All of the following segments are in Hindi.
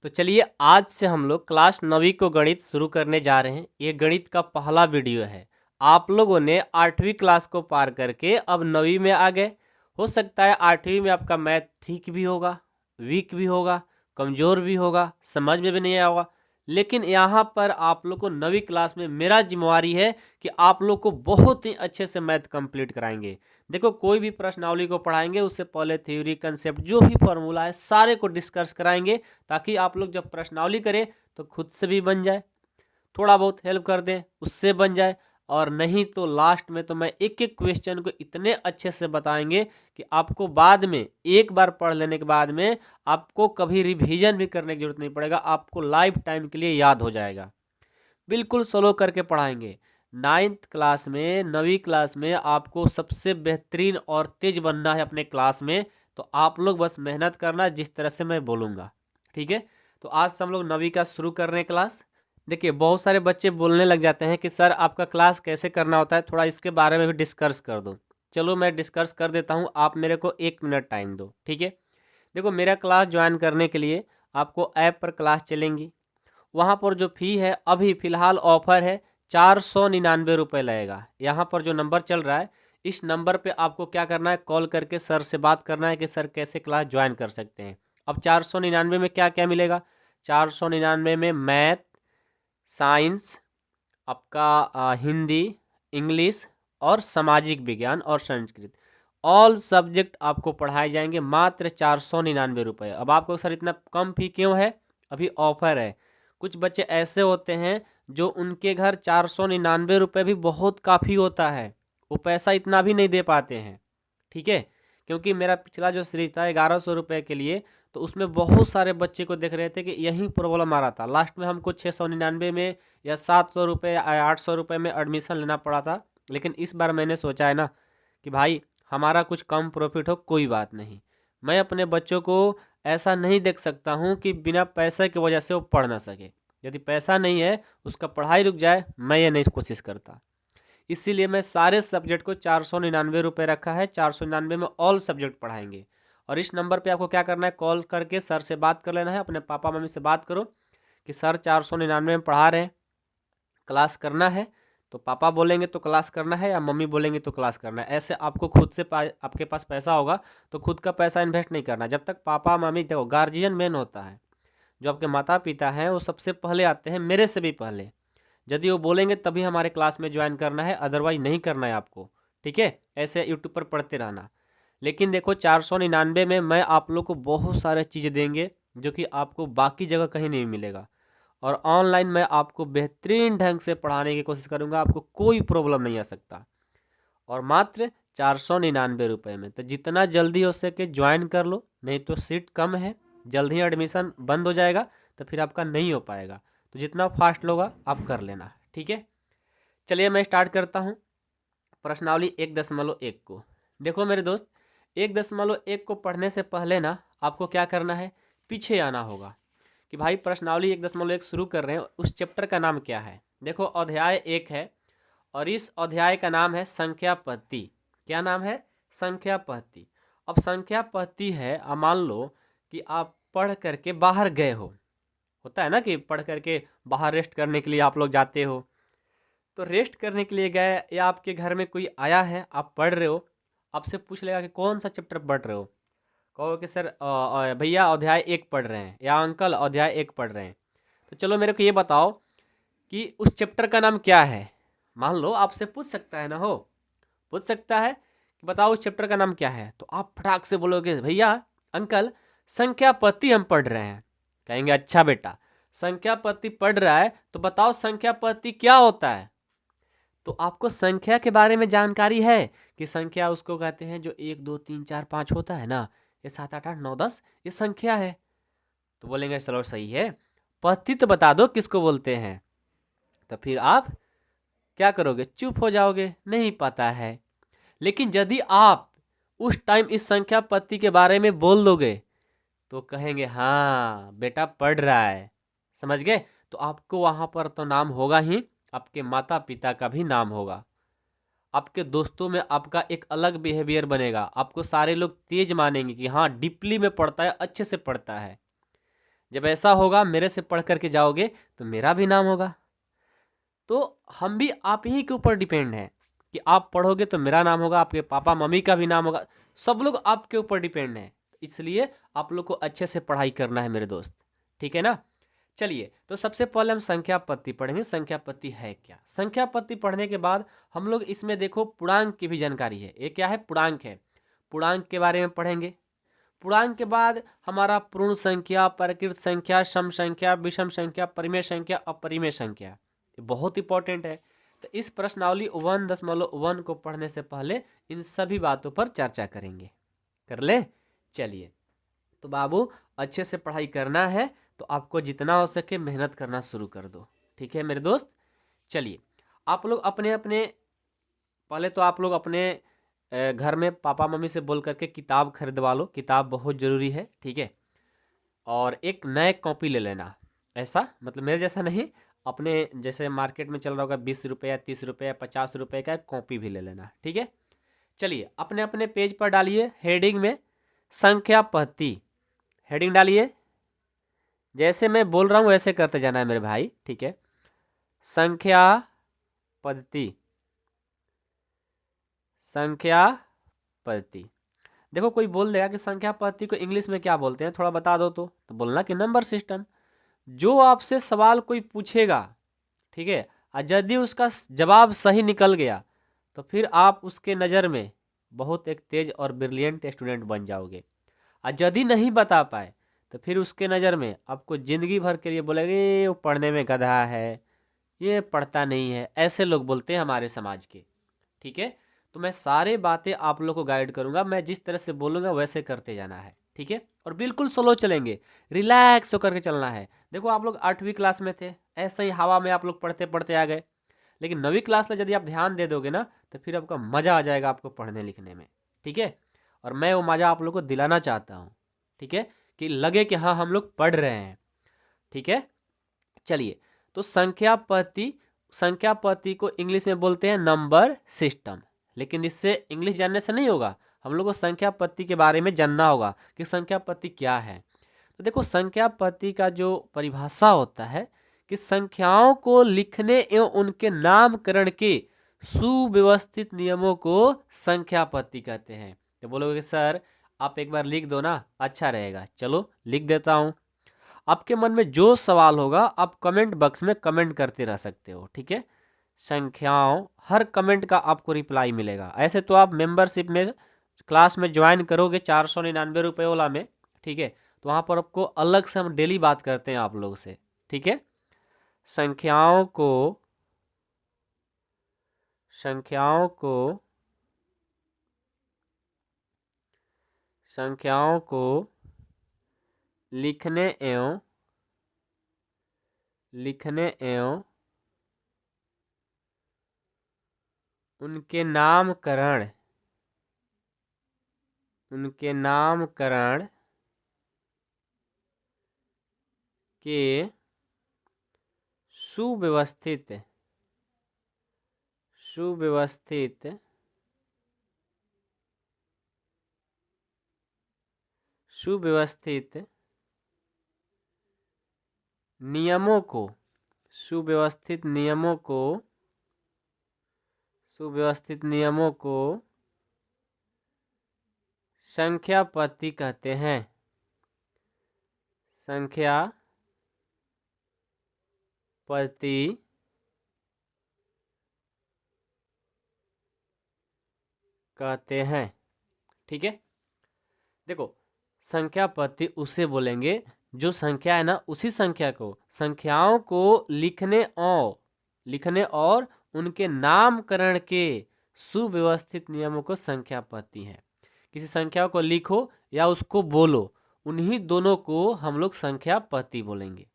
तो चलिए आज से हम लोग क्लास 9वीं को गणित शुरू करने जा रहे हैं। ये गणित का पहला वीडियो है। आप लोगों ने 8वीं क्लास को पार करके अब 9वीं में आ गए। हो सकता है 8वीं में आपका मैथ ठीक भी होगा, वीक भी होगा, कमज़ोर भी होगा, समझ में भी नहीं आया होगा। लेकिन यहाँ पर आप लोग को 9वीं क्लास में मेरा जिम्मेवारी है कि आप लोग को बहुत ही अच्छे से मैथ कंप्लीट कराएंगे। देखो, कोई भी प्रश्नावली को पढ़ाएंगे उससे पहले थ्योरी, कंसेप्ट, जो भी फॉर्मूला है सारे को डिस्कस कराएंगे, ताकि आप लोग जब प्रश्नावली करें तो खुद से भी बन जाए, थोड़ा बहुत हेल्प कर दें उससे बन जाए। और नहीं तो लास्ट में तो मैं एक एक क्वेश्चन को इतने अच्छे से बताएंगे कि आपको बाद में एक बार पढ़ लेने के बाद में आपको कभी रिवीजन भी करने की जरूरत नहीं पड़ेगा, आपको लाइफ टाइम के लिए याद हो जाएगा। बिल्कुल स्लो करके पढ़ाएंगे। 9th क्लास में, 9वीं क्लास में आपको सबसे बेहतरीन और तेज बनना है अपने क्लास में। तो आप लोग बस मेहनत करना जिस तरह से मैं बोलूँगा, ठीक है। तो आज से हम लोग 9वीं का शुरू कर रहे हैं क्लास। देखिए, बहुत सारे बच्चे बोलने लग जाते हैं कि सर आपका क्लास कैसे करना होता है, थोड़ा इसके बारे में भी डिस्कस कर दो। चलो मैं डिस्कस कर देता हूँ, आप मेरे को 1 मिनट टाइम दो, ठीक है। देखो, मेरा क्लास ज्वाइन करने के लिए आपको ऐप पर क्लास चलेंगी। वहाँ पर जो फ़ी है अभी फ़िलहाल ऑफ़र है, 499 रुपये लगेगा। यहाँ पर जो नंबर चल रहा है, इस नंबर पे आपको क्या करना है, कॉल करके सर से बात करना है कि सर कैसे क्लास ज्वाइन कर सकते हैं। अब 499 में क्या क्या मिलेगा? 499 में मैथ, साइंस, आपका हिंदी, इंग्लिश और सामाजिक विज्ञान और संस्कृत, ऑल सब्जेक्ट आपको पढ़ाए जाएंगे मात्र 499 रुपये। अब आपको सर इतना कम फ़ी क्यों है? अभी ऑफ़र है। कुछ बच्चे ऐसे होते हैं जो उनके घर 499 रुपये भी बहुत काफ़ी होता है, वो पैसा इतना भी नहीं दे पाते हैं, ठीक है। क्योंकि मेरा पिछला जो सीरीज था 1100 रुपये के लिए, तो उसमें बहुत सारे बच्चे को देख रहे थे कि यही प्रॉब्लम आ रहा था। लास्ट में हमको 699 में या 700 रुपये या 800 रुपये में एडमिशन लेना पड़ा था। लेकिन इस बार मैंने सोचा है ना कि भाई हमारा कुछ कम प्रॉफिट हो, कोई बात नहीं। मैं अपने बच्चों को ऐसा नहीं देख सकता हूँ कि बिना पैसे की वजह से वो पढ़ ना सके। यदि पैसा नहीं है, उसका पढ़ाई रुक जाए, मैं ये नहीं कोशिश करता। इसीलिए मैं सारे सब्जेक्ट को 499 रुपये रखा है। 499 में ऑल सब्जेक्ट पढ़ाएंगे। और इस नंबर पे आपको क्या करना है, कॉल करके सर से बात कर लेना है। अपने पापा मम्मी से बात करो कि सर 499 में पढ़ा रहे हैं, क्लास करना है। तो पापा बोलेंगे तो क्लास करना है, या मम्मी बोलेंगे तो क्लास करना है। ऐसे आपको खुद से आपके पास पैसा होगा तो खुद का पैसा इन्वेस्ट नहीं करना। जब तक पापा मम्मी, देखो गार्जियन मेन होता है, जो आपके माता पिता हैं वो सबसे पहले आते हैं, मेरे से भी पहले। यदि वो बोलेंगे तभी हमारे क्लास में ज्वाइन करना है, अदरवाइज नहीं करना है आपको, ठीक है। ऐसे यूट्यूब पर पढ़ते रहना। लेकिन देखो, 499 में मैं आप लोग को बहुत सारे चीज़ें देंगे जो कि आपको बाकी जगह कहीं नहीं मिलेगा। और ऑनलाइन मैं आपको बेहतरीन ढंग से पढ़ाने की कोशिश करूँगा, आपको कोई प्रॉब्लम नहीं आ सकता। और मात्र 499 रुपये में। तो जितना जल्दी हो सके ज्वाइन कर लो, नहीं तो सीट कम है, जल्द ही एडमिशन बंद हो जाएगा, तो फिर आपका नहीं हो पाएगा। तो जितना फास्ट होगा आप कर लेना, ठीक है। चलिए मैं स्टार्ट करता हूँ प्रश्नावली 1.1 को। देखो मेरे दोस्त, 1.1 को पढ़ने से पहले ना आपको क्या करना है, पीछे आना होगा कि भाई प्रश्नावली 1.1 शुरू कर रहे हैं, उस चैप्टर का नाम क्या है। देखो, अध्याय 1 है और इस अध्याय का नाम है संख्या पद्धति। क्या नाम है? संख्या पद्धति। अब संख्या पद्धति है, मान लो कि आप पढ़ करके बाहर गए हो, होता है ना कि पढ़ करके बाहर रेस्ट करने के लिए आप लोग जाते हो। तो रेस्ट करने के लिए गए, या आपके घर में कोई आया है, आप पढ़ रहे हो, आपसे पूछ लेगा कि कौन सा चैप्टर पढ़ रहे हो। कहो कि सर भैया अध्याय 1 पढ़ रहे हैं, या अंकल अध्याय 1 पढ़ रहे हैं। तो चलो मेरे को ये बताओ कि उस चैप्टर का नाम क्या है। मान लो आपसे पूछ सकता है ना, हो पूछ सकता है कि बताओ उस चैप्टर का नाम क्या है। तो आप फटाक से बोलोगे भैया अंकल संख्या पद्धति हम पढ़ रहे हैं। कहेंगे अच्छा बेटा, संख्या पद्धति पढ़ रहा है तो बताओ संख्या पद्धति क्या होता है। तो आपको संख्या के बारे में जानकारी है कि संख्या उसको कहते हैं जो 1 2 3 4 5 होता है ना, ये 7 8 8 9 10 ये संख्या है। तो बोलेंगे चलो सही है, पद्धति तो बता दो किसको बोलते हैं। तो फिर आप क्या करोगे, चुप हो जाओगे, नहीं पता है। लेकिन यदि आप उस टाइम इस संख्या पद्धति के बारे में बोल दोगे तो कहेंगे हाँ बेटा पढ़ रहा है, समझ गए। तो आपको वहां पर तो नाम होगा ही, आपके माता पिता का भी नाम होगा, आपके दोस्तों में आपका एक अलग बिहेवियर बनेगा, आपको सारे लोग तेज मानेंगे कि हाँ डीपली में पढ़ता है, अच्छे से पढ़ता है। जब ऐसा होगा, मेरे से पढ़ करके जाओगे तो मेरा भी नाम होगा। तो हम भी आप ही के ऊपर डिपेंड हैं कि आप पढ़ोगे तो मेरा नाम होगा, आपके पापा मम्मी का भी नाम होगा, सब लोग आपके ऊपर डिपेंड हैं। इसलिए आप लोग को अच्छे से पढ़ाई करना है मेरे दोस्त, ठीक है ना। चलिए, तो सबसे पहले हम संख्या पत्ति पढ़ेंगे। संख्या पत्ति है क्या? संख्या पत्ति पढ़ने के बाद हम लोग इसमें देखो पूर्णांक की भी जानकारी है। ये क्या है? पूर्णांक है। पूर्णांक के बारे में पढ़ेंगे। पूर्णांक के बाद हमारा पूर्ण संख्या, प्रकृत संख्या, सम संख्या, विषम संख्या, परिमेय संख्या, अपरिमेय संख्या, ये बहुत इंपॉर्टेंट है। तो इस प्रश्नावली 1.1 को पढ़ने से पहले इन सभी बातों पर चर्चा करेंगे। कर ले। चलिए, तो बाबू अच्छे से पढ़ाई करना है तो आपको जितना हो सके मेहनत करना शुरू कर दो, ठीक है मेरे दोस्त। चलिए, आप लोग अपने अपने पहले तो आप लोग अपने घर में पापा मम्मी से बोल करके किताब खरीदवा लो। किताब बहुत ज़रूरी है, ठीक है। और एक नए कॉपी ले लेना, ऐसा मतलब मेरे जैसा नहीं, अपने जैसे मार्केट में चल रहा होगा 20 रुपये, 30 रुपये, 50 रुपये का कॉपी भी ले लेना, ठीक है। चलिए, अपने अपने पेज पर डालिए हेडिंग में संख्या पत्ति, हेडिंग डालिए। जैसे मैं बोल रहा हूँ वैसे करते जाना है मेरे भाई, ठीक है। संख्या पद्धति, संख्या पद्धति। देखो कोई बोल देगा कि संख्या पद्धति को इंग्लिश में क्या बोलते हैं, थोड़ा बता दो तो बोलना कि नंबर सिस्टम। जो आपसे सवाल कोई पूछेगा, ठीक है, और यदि उसका जवाब सही निकल गया तो फिर आप उसके नज़र में बहुत एक तेज और ब्रिलियंट स्टूडेंट बन जाओगे। और यदि नहीं बता पाए तो फिर उसके नज़र में आपको ज़िंदगी भर के लिए बोलेंगे ये वो पढ़ने में गधा है, ये पढ़ता नहीं है। ऐसे लोग बोलते हैं हमारे समाज के, ठीक है। तो मैं सारे बातें आप लोग को गाइड करूंगा, मैं जिस तरह से बोलूँगा वैसे करते जाना है, ठीक है। और बिल्कुल स्लो चलेंगे, रिलैक्स होकर के चलना है। देखो आप लोग 8वीं क्लास में थे, ऐसे ही हवा में आप लोग पढ़ते पढ़ते आ गए, लेकिन 9वीं क्लास में यदि आप ध्यान दे दोगे ना तो फिर आपका मज़ा आ जाएगा आपको पढ़ने लिखने में, ठीक है। और मैं वो मज़ा आप लोग को दिलाना चाहता हूँ, ठीक है, कि लगे कि हाँ हम लोग पढ़ रहे हैं, ठीक है। चलिए, तो संख्या पद्धति, संख्या पद्धति को इंग्लिश में बोलते हैं नंबर सिस्टम। लेकिन इससे इंग्लिश जानने से नहीं होगा, हम लोग को संख्या पद्धति के बारे में जानना होगा कि संख्या पद्धति क्या है। तो देखो संख्या पद्धति का जो परिभाषा होता है कि संख्याओं को लिखने एवं उनके नामकरण के सुव्यवस्थित नियमों को संख्या पद्धति कहते हैं। तो बोलोगे सर आप एक बार लिख दो ना, अच्छा रहेगा। चलो लिख देता हूँ। आपके मन में जो सवाल होगा आप कमेंट बॉक्स में कमेंट करते रह सकते हो, ठीक है। संख्याओं, हर कमेंट का आपको रिप्लाई मिलेगा। ऐसे तो आप मेंबरशिप में क्लास में ज्वाइन करोगे 499 रुपये वाला में, ठीक है, तो वहाँ पर आपको अलग से हम डेली बात करते हैं आप लोग से, ठीक है। संख्याओं को, संख्याओं को, संख्याओं को लिखने एवं, लिखने एवं उनके नामकरण, उनके नामकरण के सुव्यवस्थित, सुव्यवस्थित सुव्यवस्थित नियमों को, सुव्यवस्थित नियमों को, सुव्यवस्थित नियमों को संख्या पद्धति कहते हैं। संख्या पद्धति कहते हैं, ठीक है। देखो संख्या पद्धति उसे बोलेंगे जो संख्या है ना, उसी संख्या को, संख्याओं को लिखने और उनके नामकरण के सुव्यवस्थित नियमों को संख्या पद्धति है। किसी संख्या को लिखो या उसको बोलो, उन्हीं दोनों को हम लोग संख्या पद्धति बोलेंगे,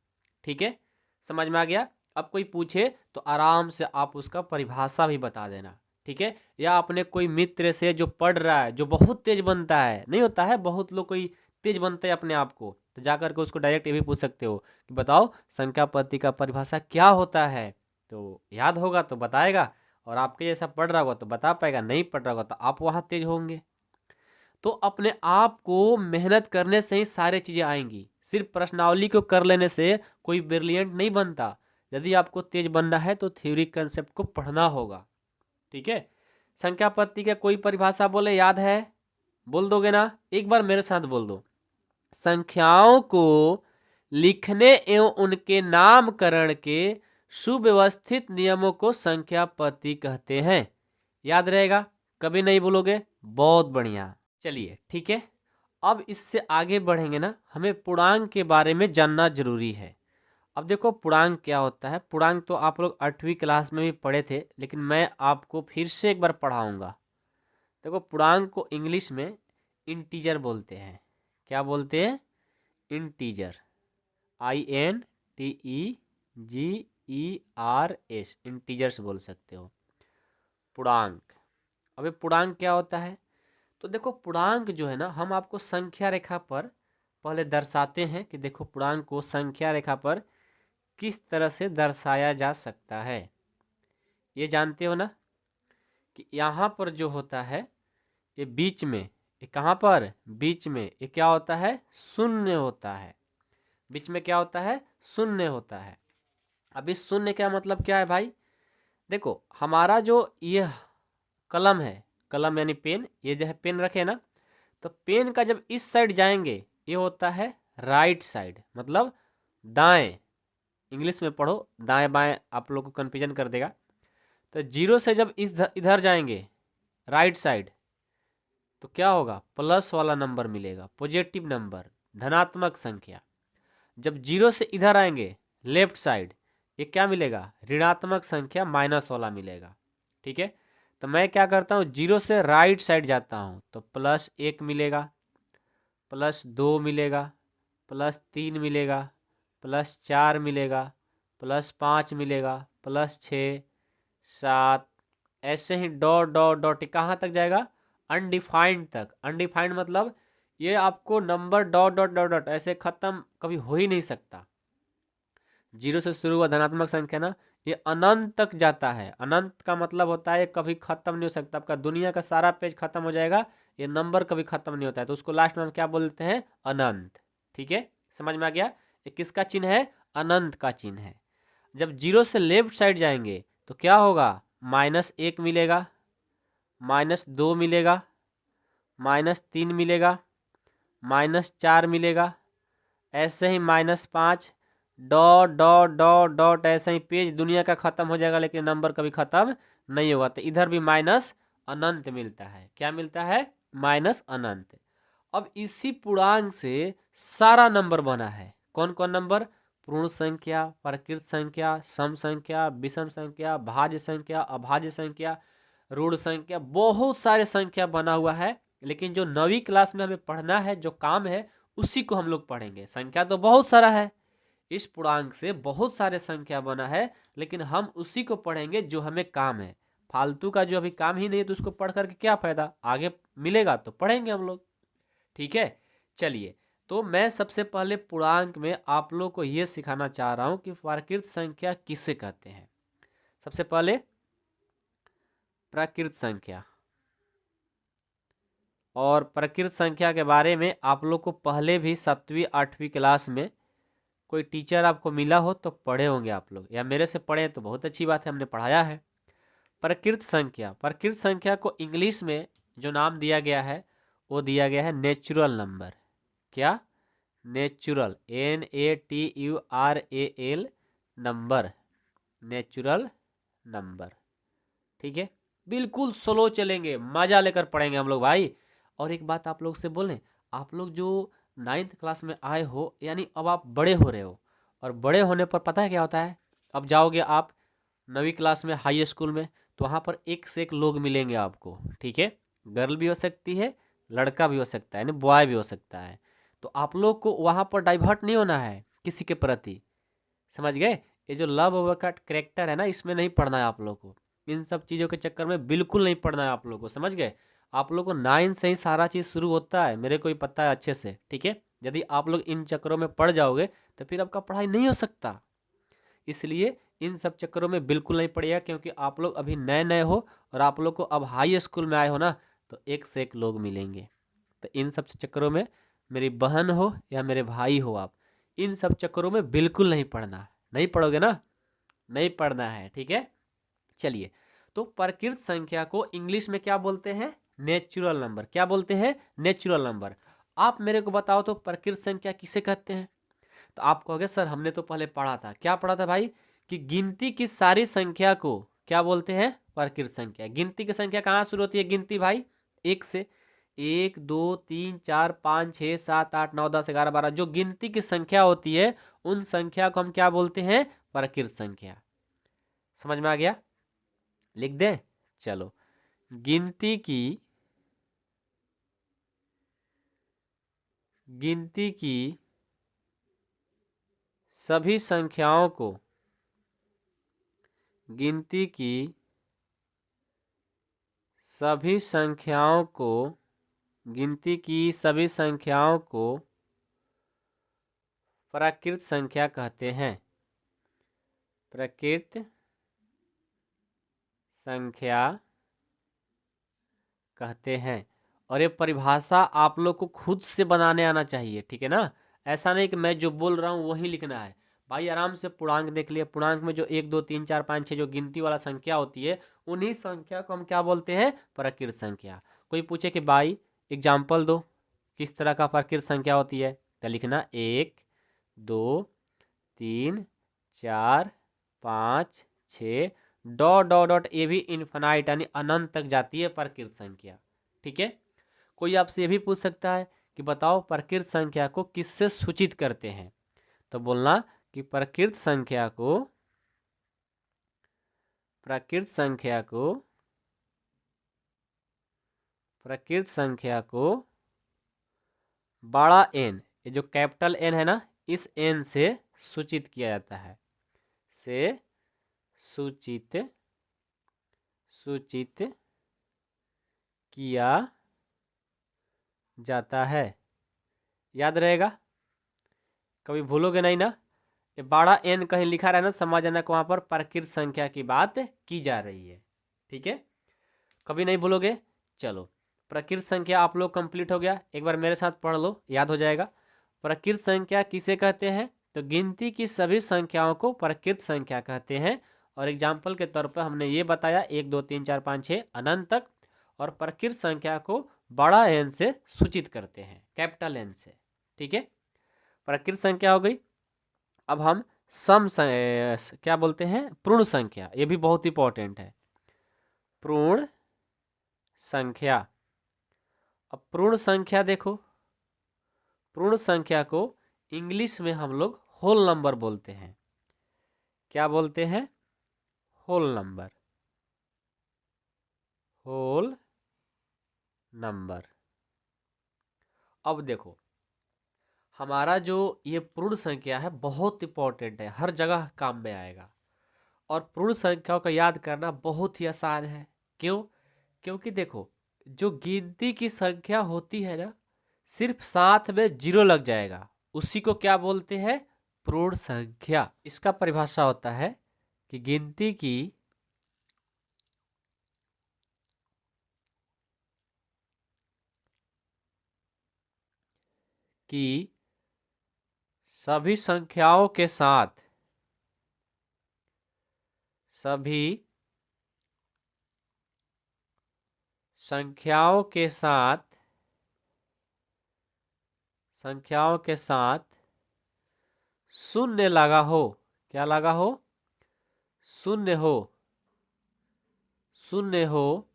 ठीक है। समझ में आ गया? अब कोई पूछे तो आराम से आप उसका परिभाषा भी बता देना, ठीक है। या अपने कोई मित्र से जो पढ़ रहा है, जो बहुत तेज बनता है, नहीं होता है बहुत लोग कोई तेज बनते हैं अपने आप को, तो जाकर के उसको डायरेक्ट ये भी पूछ सकते हो कि बताओ संख्या पद्धति का परिभाषा क्या होता है। तो याद होगा तो बताएगा, और आपके जैसा पढ़ रहा होगा तो बता पाएगा, नहीं पढ़ रहा होगा तो आप वहाँ तेज होंगे। तो अपने आप को मेहनत करने से ही सारी चीज़ें आएंगी, सिर्फ प्रश्नावली को कर लेने से कोई ब्रिलियंट नहीं बनता। यदि आपको तेज बनना है तो थ्योरी कंसेप्ट को पढ़ना होगा। ठीक है, संख्या पत्ती का कोई परिभाषा बोले, याद है? बोल दोगे ना? एक बार मेरे साथ बोल दो। संख्याओं को लिखने एवं उनके नामकरण के सुव्यवस्थित नियमों को संख्या पत्ती कहते हैं। याद रहेगा, कभी नहीं भूलोगे। बहुत बढ़िया, चलिए ठीक है। अब इससे आगे बढ़ेंगे ना, हमें पूर्णांक के बारे में जानना जरूरी है। अब देखो पूर्णांक क्या होता है। पूर्णांक तो आप लोग 8वीं क्लास में भी पढ़े थे, लेकिन मैं आपको फिर से एक बार पढ़ाऊंगा। देखो पूर्णांक को इंग्लिश में इंटीजर बोलते हैं। क्या बोलते हैं? इंटीजर, INTEGERS, इंटीजर्स बोल सकते हो, पूर्णांक। अबे पूर्णांक क्या होता है? तो देखो पूर्णांक जो है ना, हम आपको संख्या रेखा पर पहले दर्शाते हैं कि देखो पूर्णांक को संख्या रेखा पर किस तरह से दर्शाया जा सकता है। ये जानते हो ना कि यहाँ पर जो होता है, ये बीच में, ये कहाँ पर? बीच में ये क्या होता है? शून्य होता है। बीच में क्या होता है? शून्य होता है। अब इस शून्य का मतलब क्या है भाई? देखो हमारा जो ये कलम है, कलम यानी पेन, ये जो है पेन रखे ना, तो पेन का जब इस साइड जाएंगे ये होता है राइट साइड, मतलब दाएं। इंग्लिश में पढ़ो, दाएं बाएं आप लोग को कन्फ्यूजन कर देगा। तो जीरो से जब इस इधर जाएंगे राइट साइड, तो क्या होगा? प्लस वाला नंबर मिलेगा, पॉजिटिव नंबर, धनात्मक संख्या। जब जीरो से इधर आएंगे लेफ्ट साइड, ये क्या मिलेगा? ऋणात्मक संख्या, माइनस वाला मिलेगा। ठीक है, तो मैं क्या करता हूँ, जीरो से राइट साइड जाता हूँ तो +1 मिलेगा, +2 मिलेगा, +3 मिलेगा, +4 मिलेगा, +5 मिलेगा, +6, 7, ऐसे ही डॉट डॉट डॉट कहाँ तक जाएगा? अनडिफाइंड तक। अनडिफाइंड मतलब ये आपको number dot dot dot dot ऐसे खत्म कभी हो ही नहीं सकता। जीरो से शुरू हुआ धनात्मक संख्या ना, ये अनंत तक जाता है। अनंत का मतलब होता है कभी खत्म नहीं हो सकता। आपका दुनिया का सारा पेज खत्म हो जाएगा, ये नंबर कभी खत्म नहीं होता है, तो उसको लास्ट में हम क्या बोलते हैं? अनंत। ठीक है, समझ में आ गया? ये किसका चिन्ह है? अनंत का चिन्ह है। जब जीरो से लेफ्ट साइड जाएंगे तो क्या होगा? -1 मिलेगा, -2 मिलेगा, -3 मिलेगा, -4 मिलेगा, ऐसे ही -5, डॉट डॉट डॉट डॉट, ऐसे ही पेज दुनिया का खत्म हो जाएगा, लेकिन नंबर कभी खत्म नहीं होगा। तो इधर भी माइनस अनंत मिलता है। क्या मिलता है? माइनस अनंत। अब इसी पूर्णांक से सारा नंबर बना है। कौन कौन नंबर? पूर्ण संख्या, प्रकृत संख्या, सम संख्या, विषम संख्या, भाज्य संख्या, अभाज्य संख्या, ऋण संख्या, बहुत सारे संख्या बना हुआ है। लेकिन जो 9वीं क्लास में हमें पढ़ना है, जो काम है, उसी को हम लोग पढ़ेंगे। संख्या तो बहुत सारा है, इस पूर्णांक से बहुत सारे संख्या बना है, लेकिन हम उसी को पढ़ेंगे जो हमें काम है। फालतू का जो अभी काम ही नहीं है तो उसको पढ़ करके क्या फायदा? आगे मिलेगा तो पढ़ेंगे हम लोग। ठीक है, चलिए। तो मैं सबसे पहले पूर्णांक में आप लोग को यह सिखाना चाह रहा हूं कि प्राकृत संख्या किसे कहते हैं। सबसे पहले प्राकृत संख्या, और प्राकृत संख्या के बारे में आप लोग को पहले भी 7वीं 8वीं क्लास में कोई टीचर आपको मिला हो तो पढ़े होंगे आप लोग, या मेरे से पढ़े तो बहुत अच्छी बात है, हमने पढ़ाया है। प्राकृत संख्या, प्राकृत संख्या को इंग्लिश में जो नाम दिया गया है वो दिया गया है नेचुरल नंबर। क्या? Natural, NATURAL number, natural number. ठीक है, बिल्कुल स्लो चलेंगे, मजा लेकर पढ़ेंगे हम लोग भाई। और एक बात आप लोग से बोलें, आप लोग जो 9th क्लास में आए हो, यानी अब आप बड़े हो रहे हो, और बड़े होने पर पता है क्या होता है? अब जाओगे आप 9वीं क्लास में हाई स्कूल में, तो वहाँ पर एक से एक लोग मिलेंगे आपको। ठीक है, गर्ल भी हो सकती है, लड़का भी हो सकता है, यानी बॉय भी हो सकता है। तो आप लोग को वहाँ पर डाइवर्ट नहीं होना है किसी के प्रति, समझ गए? ये जो लव ओवर का कैरेक्टर है ना, इसमें नहीं पढ़ना है आप लोग को। इन सब चीज़ों के चक्कर में बिल्कुल नहीं पढ़ना है आप लोग को, समझ गए? आप लोग को 9 से ही सारा चीज़ शुरू होता है, मेरे को ही पता है अच्छे से। ठीक है, यदि आप लोग इन चक्करों में पड़ जाओगे तो फिर आपका पढ़ाई नहीं हो सकता। इसलिए इन सब चक्करों में बिल्कुल नहीं पड़ेगा, क्योंकि आप लोग अभी नए नए हो और आप लोग को अब हाई स्कूल में आए हो ना, तो एक से एक लोग मिलेंगे। तो इन सब चक्करों में, मेरी बहन हो या मेरे भाई हो, आप इन सब चक्करों में बिल्कुल नहीं पढ़ना है। नहीं पढ़ोगे ना, नहीं पढ़ना है, ठीक है। चलिए, तो प्रकृत संख्या को इंग्लिश में क्या बोलते हैं? Natural number. क्या बोलते हैं? Natural number. आप मेरे को बताओ तो प्रकृत संख्या किसे कहते हैं? तो आप कहोगे सर हमने तो पहले पढ़ा था। क्या पढ़ा था भाई? कि गिनती की सारी संख्या को क्या बोलते हैं? प्रकृत संख्या। गिनती की संख्या कहाँ शुरू होती है गिनती भाई? एक से। 1 2 3 4 5 6 7 8 9 10 11 12 जो गिनती की संख्या होती है उन संख्या को हम क्या बोलते हैं? प्रकृत संख्या। समझ में आ गया? लिख दें? चलो, गिनती की सभी संख्याओं को गिनती की सभी संख्याओं को गिनती की सभी संख्याओं को प्रकृत संख्या कहते हैं। प्रकृत संख्या कहते हैं। और ये परिभाषा आप लोग को खुद से बनाने आना चाहिए, ठीक है ना। ऐसा नहीं कि मैं जो बोल रहा हूँ वही लिखना है। भाई आराम से पूर्णांक देख लिए। पूर्णांक में जो 1 2 3 4 5 6 जो गिनती वाला संख्या होती है उन्हीं संख्या को हम क्या बोलते हैं? प्रकृत संख्या। कोई पूछे कि भाई एग्जाम्पल दो, किस तरह का प्रकृत संख्या होती है? तो लिखना 1 2 3 4 5 6 डॉट डॉट डॉट, ये भी इन्फिनाइट यानी अनंत तक जाती है प्रकृत संख्या, ठीक है। कोई आपसे ये भी पूछ सकता है कि बताओ प्रकृत संख्या को किससे सूचित करते हैं? तो बोलना कि प्रकृत संख्या को प्रकृत संख्या को बड़ा एन, ये जो कैपिटल एन है ना, इस एन से सूचित किया जाता है। से सूचित किया जाता है। याद रहेगा, कभी भूलोगे नहीं ना। ये बड़ा एन कहीं लिखा रहे ना, समझ जाना कि वहाँ पर प्रकृत संख्या की बात की जा रही है, ठीक है। कभी नहीं भूलोगे। चलो, प्रकृत संख्या आप लोग कंप्लीट हो गया। एक बार मेरे साथ पढ़ लो, याद हो जाएगा। प्रकृत संख्या किसे कहते हैं? तो गिनती की सभी संख्याओं को प्रकृत संख्या कहते हैं। और एग्जाम्पल के तौर पर हमने ये बताया 1 2 3 4 5 6 अनंत तक। और प्रकृत संख्या को बड़ा एन से सूचित करते हैं, कैपिटल एन से, ठीक है। प्रकृत संख्या हो गई। अब हम क्या बोलते हैं? पूर्ण संख्या। ये भी बहुत इंपॉर्टेंट है, पूर्ण संख्या। अब पूर्ण संख्या देखो, पूर्ण संख्या को इंग्लिश में हम लोग होल नंबर बोलते हैं। क्या बोलते हैं? Whole number. Whole number. अब देखो, हमारा जो ये पूर्ण संख्या है बहुत इंपॉर्टेंट है, हर जगह काम में आएगा। और पूर्ण संख्याओं का याद करना बहुत ही आसान है। क्यों? क्योंकि देखो, जो गिनती की संख्या होती है ना, सिर्फ साथ में जीरो लग जाएगा, उसी को क्या बोलते हैं? पूर्ण संख्या। इसका परिभाषा होता है कि गिनती की सभी संख्याओं के साथ सभी संख्याओं के साथ शून्य लगा हो। क्या लगा हो? शून्य हो। शून्य हो,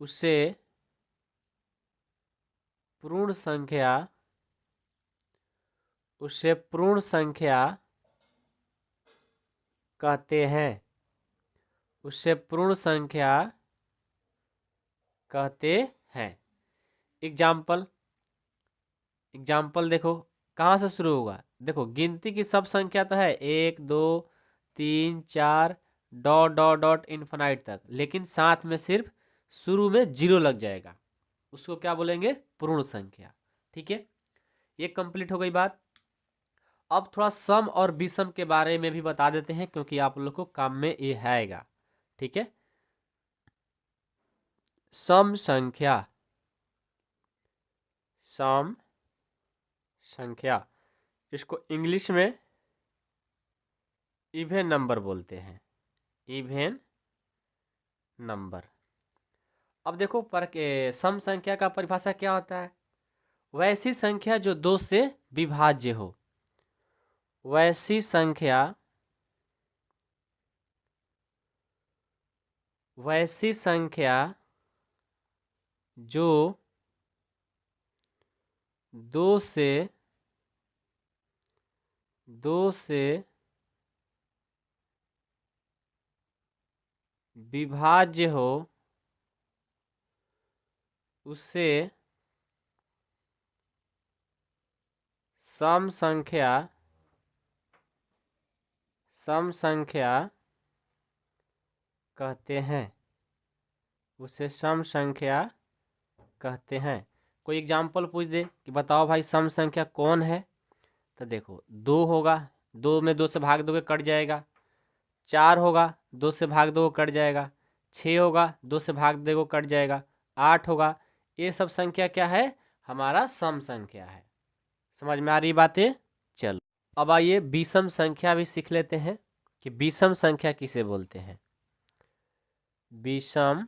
उसे पूर्ण संख्या कहते हैं। उसे पूर्ण संख्या कहते हैं। एग्जाम्पल देखो, कहाँ से शुरू होगा? देखो, गिनती की सब संख्या तो है 1 2 3 4 डॉट डॉट डॉट इन्फिनाइट तक, लेकिन साथ में सिर्फ शुरू में जीरो लग जाएगा, उसको क्या बोलेंगे? पूर्ण संख्या, ठीक है। ये कंप्लीट हो गई बात। अब थोड़ा सम और विषम के बारे में भी बता देते हैं, क्योंकि आप लोग को काम में ये आएगा, ठीक है। सम संख्या इसको इंग्लिश में इवेन नंबर बोलते हैं, इवेन नंबर। अब देखो पर के सम संख्या का परिभाषा क्या होता है? वैसी संख्या जो 2 से विभाज्य हो। वैसी संख्या, वैसी संख्या जो 2 से विभाज्य हो, उसे सम संख्या कहते हैं, उसे सम संख्या कहते हैं। कोई एग्जाम्पल पूछ दे कि बताओ भाई सम संख्या कौन है, तो देखो 2 होगा, 2 में 2 से भाग दोगे कट जाएगा। 4 होगा, 2 से भाग दो कट जाएगा। 6 होगा, 2 से भाग दो कट जाएगा। 8 होगा। ये सब संख्या क्या है? हमारा सम संख्या है। समझ में आ रही बातें? चलो अब आइए विषम संख्या भी सीख लेते हैं कि विषम संख्या किसे बोलते हैं। विषम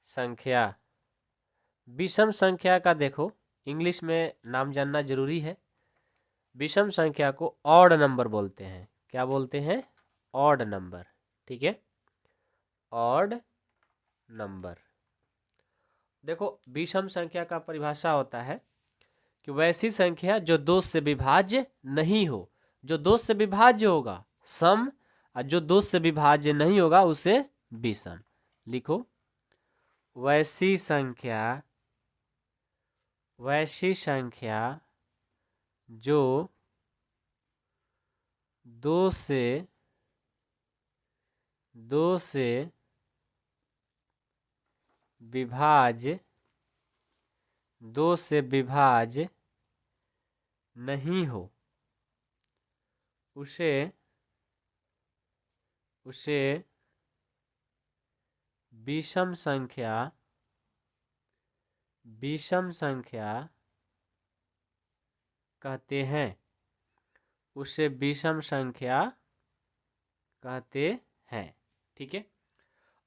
संख्या, विषम संख्या का देखो इंग्लिश में नाम जानना जरूरी है। विषम संख्या को ऑड नंबर बोलते हैं। क्या बोलते हैं? Odd number. ठीक है, ऑड नंबर। देखो विषम संख्या का परिभाषा होता है कि वैसी संख्या जो 2 से विभाज्य नहीं हो। जो 2 से विभाज्य होगा सम, और जो 2 से विभाज्य नहीं होगा उसे विषम। लिखो वैसी संख्या, वैसी संख्या जो 2 से विभाज्य, 2 से विभाज्य नहीं हो, उसे विषम संख्या, विषम संख्या कहते हैं। उसे विषम संख्या कहते हैं। ठीक है,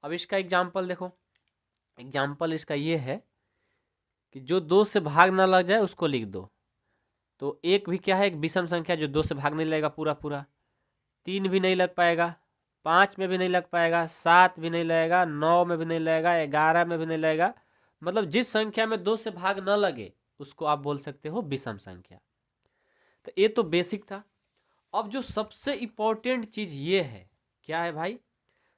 अब इसका एग्जाम्पल देखो। एग्जाम्पल इसका ये है कि जो 2 से भाग ना लग जाए उसको लिख दो। तो एक भी क्या है? एक विषम संख्या जो 2 से भाग नहीं लगेगा पूरा पूरा। 3 भी नहीं लग पाएगा, 5 में भी नहीं लग पाएगा, 7 भी नहीं लगेगा, 9 में भी नहीं लगेगा, 11 में भी नहीं लगेगा। मतलब जिस संख्या में 2 से भाग न लगे उसको आप बोल सकते हो विषम संख्या। तो ये तो बेसिक था। अब जो सबसे इम्पोर्टेंट चीज ये है, क्या है भाई?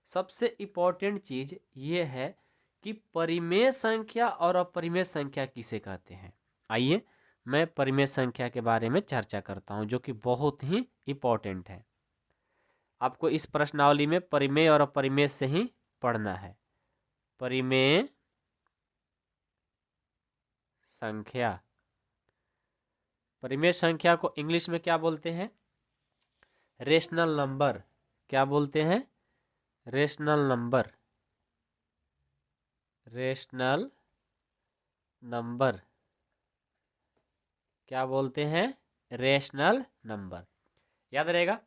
सबसे इम्पोर्टेंट चीज ये है कि परिमेय संख्या और अपरिमेय संख्या किसे कहते हैं। आइए मैं परिमेय संख्या के बारे में चर्चा करता हूं, जो कि बहुत ही इम्पोर्टेंट है। आपको इस प्रश्नावली में परिमेय और अपरिमेय से ही पढ़ना है। परिमेय संख्या, परिमेय संख्या को इंग्लिश में क्या बोलते हैं? Rational number. क्या बोलते हैं? Rational number. रेशनल नंबर क्या बोलते हैं? Rational number. याद रहेगा,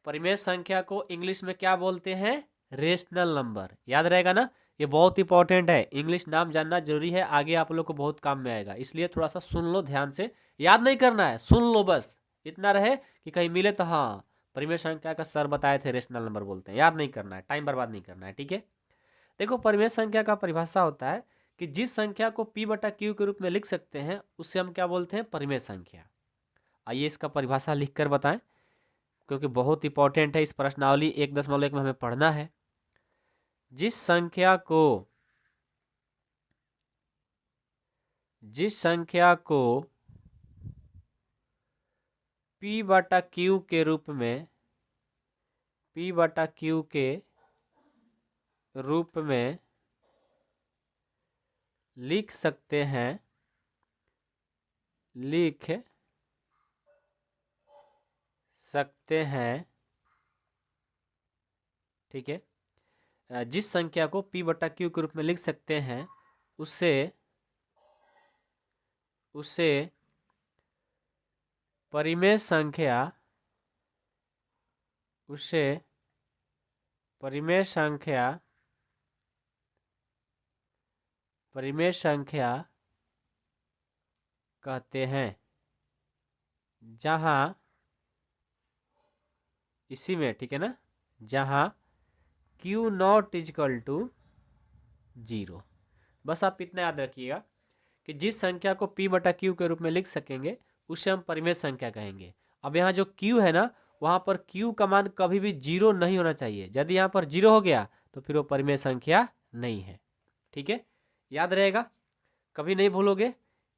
परिमेय संख्या को इंग्लिश में क्या बोलते हैं? Rational number. याद रहेगा ना, ये बहुत इंपॉर्टेंट है। इंग्लिश नाम जानना जरूरी है, आगे आप लोग को बहुत काम में आएगा। इसलिए थोड़ा सा सुन लो ध्यान से, याद नहीं करना है, सुन लो बस। इतना रहे कि कहीं मिले तो हाँ परिमेय संख्या का सर बताए थे रेशनल नंबर बोलते हैं। याद नहीं करना है, टाइम बर्बाद नहीं करना है। ठीक है, देखो परिमेय संख्या का परिभाषा होता है कि जिस संख्या को p बटा क्यू के रूप में लिख सकते हैं उससे हम क्या बोलते हैं? परिमेय संख्या। आइए इसका परिभाषा लिख कर बताएं, क्योंकि बहुत इंपॉर्टेंट है। इस प्रश्नावली 1.1 में हमें पढ़ना है। जिस संख्या को p बटा क्यू के रूप में, p बटा क्यू के रूप में लिख सकते हैं, लिख सकते हैं। ठीक है, जिस संख्या को p बटा क्यू के रूप में लिख सकते हैं उसे परिमेय संख्या उसे परिमेय संख्या कहते हैं जहां, इसी में, ठीक है ना, जहां Q नॉट इजकल टू 0। बस आप इतना याद रखिएगा कि जिस संख्या को P बटा Q के रूप में लिख सकेंगे उसे हम परिमेय संख्या कहेंगे। अब यहाँ जो Q है ना, वहाँ पर Q का मान कभी भी 0 नहीं होना चाहिए। यदि यहाँ पर 0 हो गया तो फिर वो परिमेय संख्या नहीं है। ठीक है, याद रहेगा, कभी नहीं भूलोगे।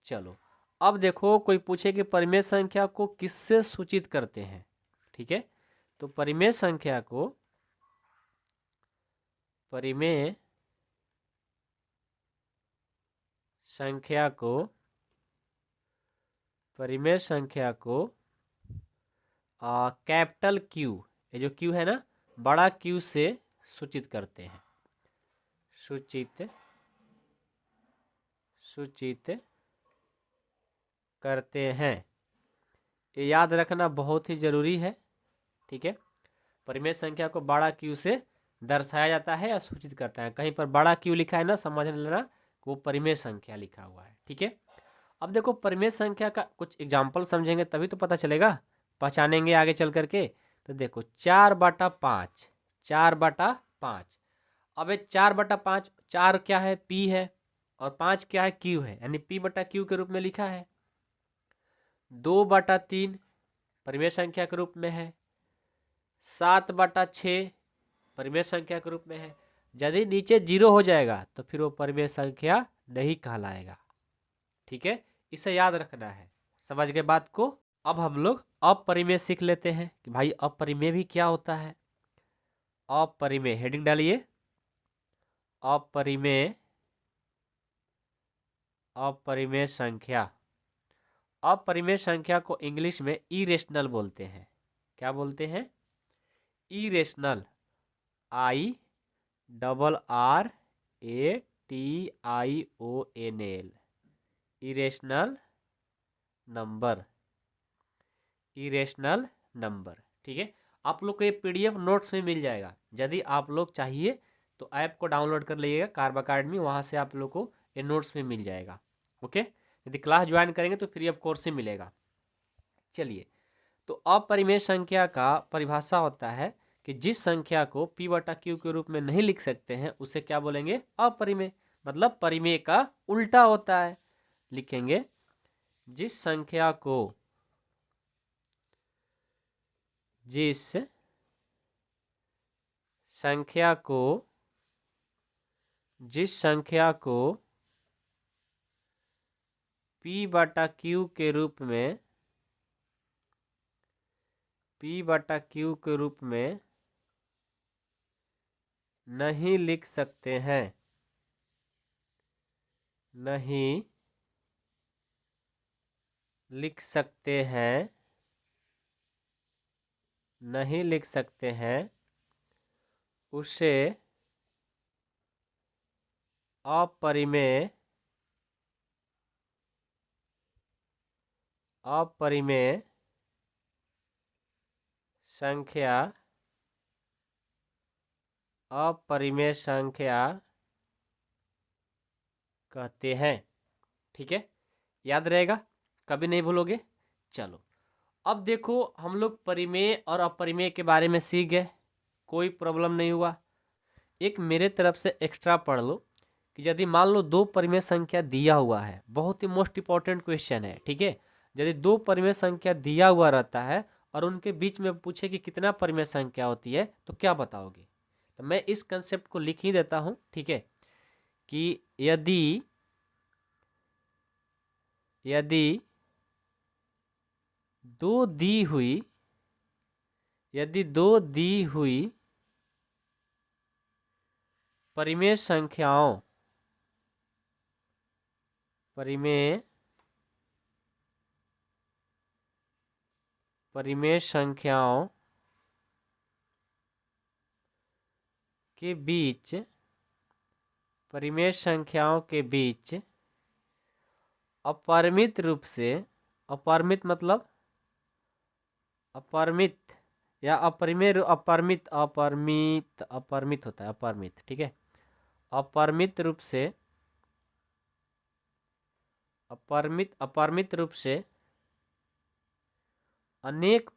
चलो अब देखो, कोई पूछे कि परिमेय संख्या को किससे सूचित करते हैं। ठीक है, तो परिमेय संख्या को परिमेय संख्या को कैपिटल Q, ये जो Q है ना, बड़ा Q से सूचित करते हैं। सूचित करते हैं, ये याद रखना बहुत ही जरूरी है। ठीक है, परिमेय संख्या को बड़ा Q से दर्शाया जाता है या सूचित करता है। कहीं पर बड़ा Q लिखा है ना, समझ लेना वो परिमेय संख्या लिखा हुआ है। ठीक है, अब देखो परिमेय संख्या का कुछ एग्जाम्पल समझेंगे तभी तो पता चलेगा, पहचानेंगे आगे चल करके। तो देखो 4/5, 4/5। अब 4/5, 4 क्या है, P है, और 5 क्या है, Q है, यानी P बटा Q के रूप में लिखा है। 2/3 परिमेय संख्या के रूप में है। 7/6 परिमेय संख्या के रूप में है। यदि नीचे 0 हो जाएगा तो फिर वो परिमेय संख्या नहीं कहलाएगा। ठीक है, इसे याद रखना है। समझ गए बात को। अब हम लोग अपरिमेय सीख लेते हैं कि भाई अपरिमेय भी क्या होता है। अपरिमेय, हेडिंग डालिए, अपरिमेय संख्या। अपरिमेय संख्या को इंग्लिश में इरेशनल बोलते हैं। क्या बोलते हैं, इरेशनल, IRRATIONL, इरेशनल नंबर। ठीक है, आप लोग को ये PDF नोट्स में मिल जाएगा। यदि आप लोग चाहिए तो ऐप को डाउनलोड कर लीजिएगा, कार्ब अकेडमी, वहाँ से आप लोग को ये नोट्स में मिल जाएगा। ओके, यदि क्लास ज्वाइन करेंगे तो फ्री ऑफ कोर्स ही मिलेगा। चलिए, तो अपरिमेय संख्या का परिभाषा होता है कि जिस संख्या को P बटा Q के रूप में नहीं लिख सकते हैं उसे क्या बोलेंगे, अपरिमेय। मतलब परिमेय का उल्टा होता है। लिखेंगे, जिस संख्या को P बटा Q के रूप में नहीं लिख सकते हैं, उसे अपरिमेय संख्या कहते हैं। ठीक है, याद रहेगा, कभी नहीं भूलोगे। चलो अब देखो, हम लोग परिमेय और अपरिमेय के बारे में सीख गए, कोई प्रॉब्लम नहीं हुआ। एक मेरे तरफ से एक्स्ट्रा पढ़ लो कि यदि मान लो दो परिमेय संख्या दिया हुआ है, बहुत ही मोस्ट इंपॉर्टेंट क्वेश्चन है। ठीक है, यदि दो परिमेय संख्या दिया हुआ रहता है और उनके बीच में पूछे कि कितना परिमेय संख्या होती है तो क्या बताओगे। तो मैं इस कंसेप्ट को लिख ही देता हूँ। ठीक है, कि यदि दो दी हुई परिमेय संख्याओं के बीच अपरिमित रूप से, अपरिमित मतलब अपरिमित या अपरिमेय अपरिमित अपरिमित अपरिमित होता है, अपरिमित, ठीक है। अपरिमित रूप से अपरिमित रूप से अनेक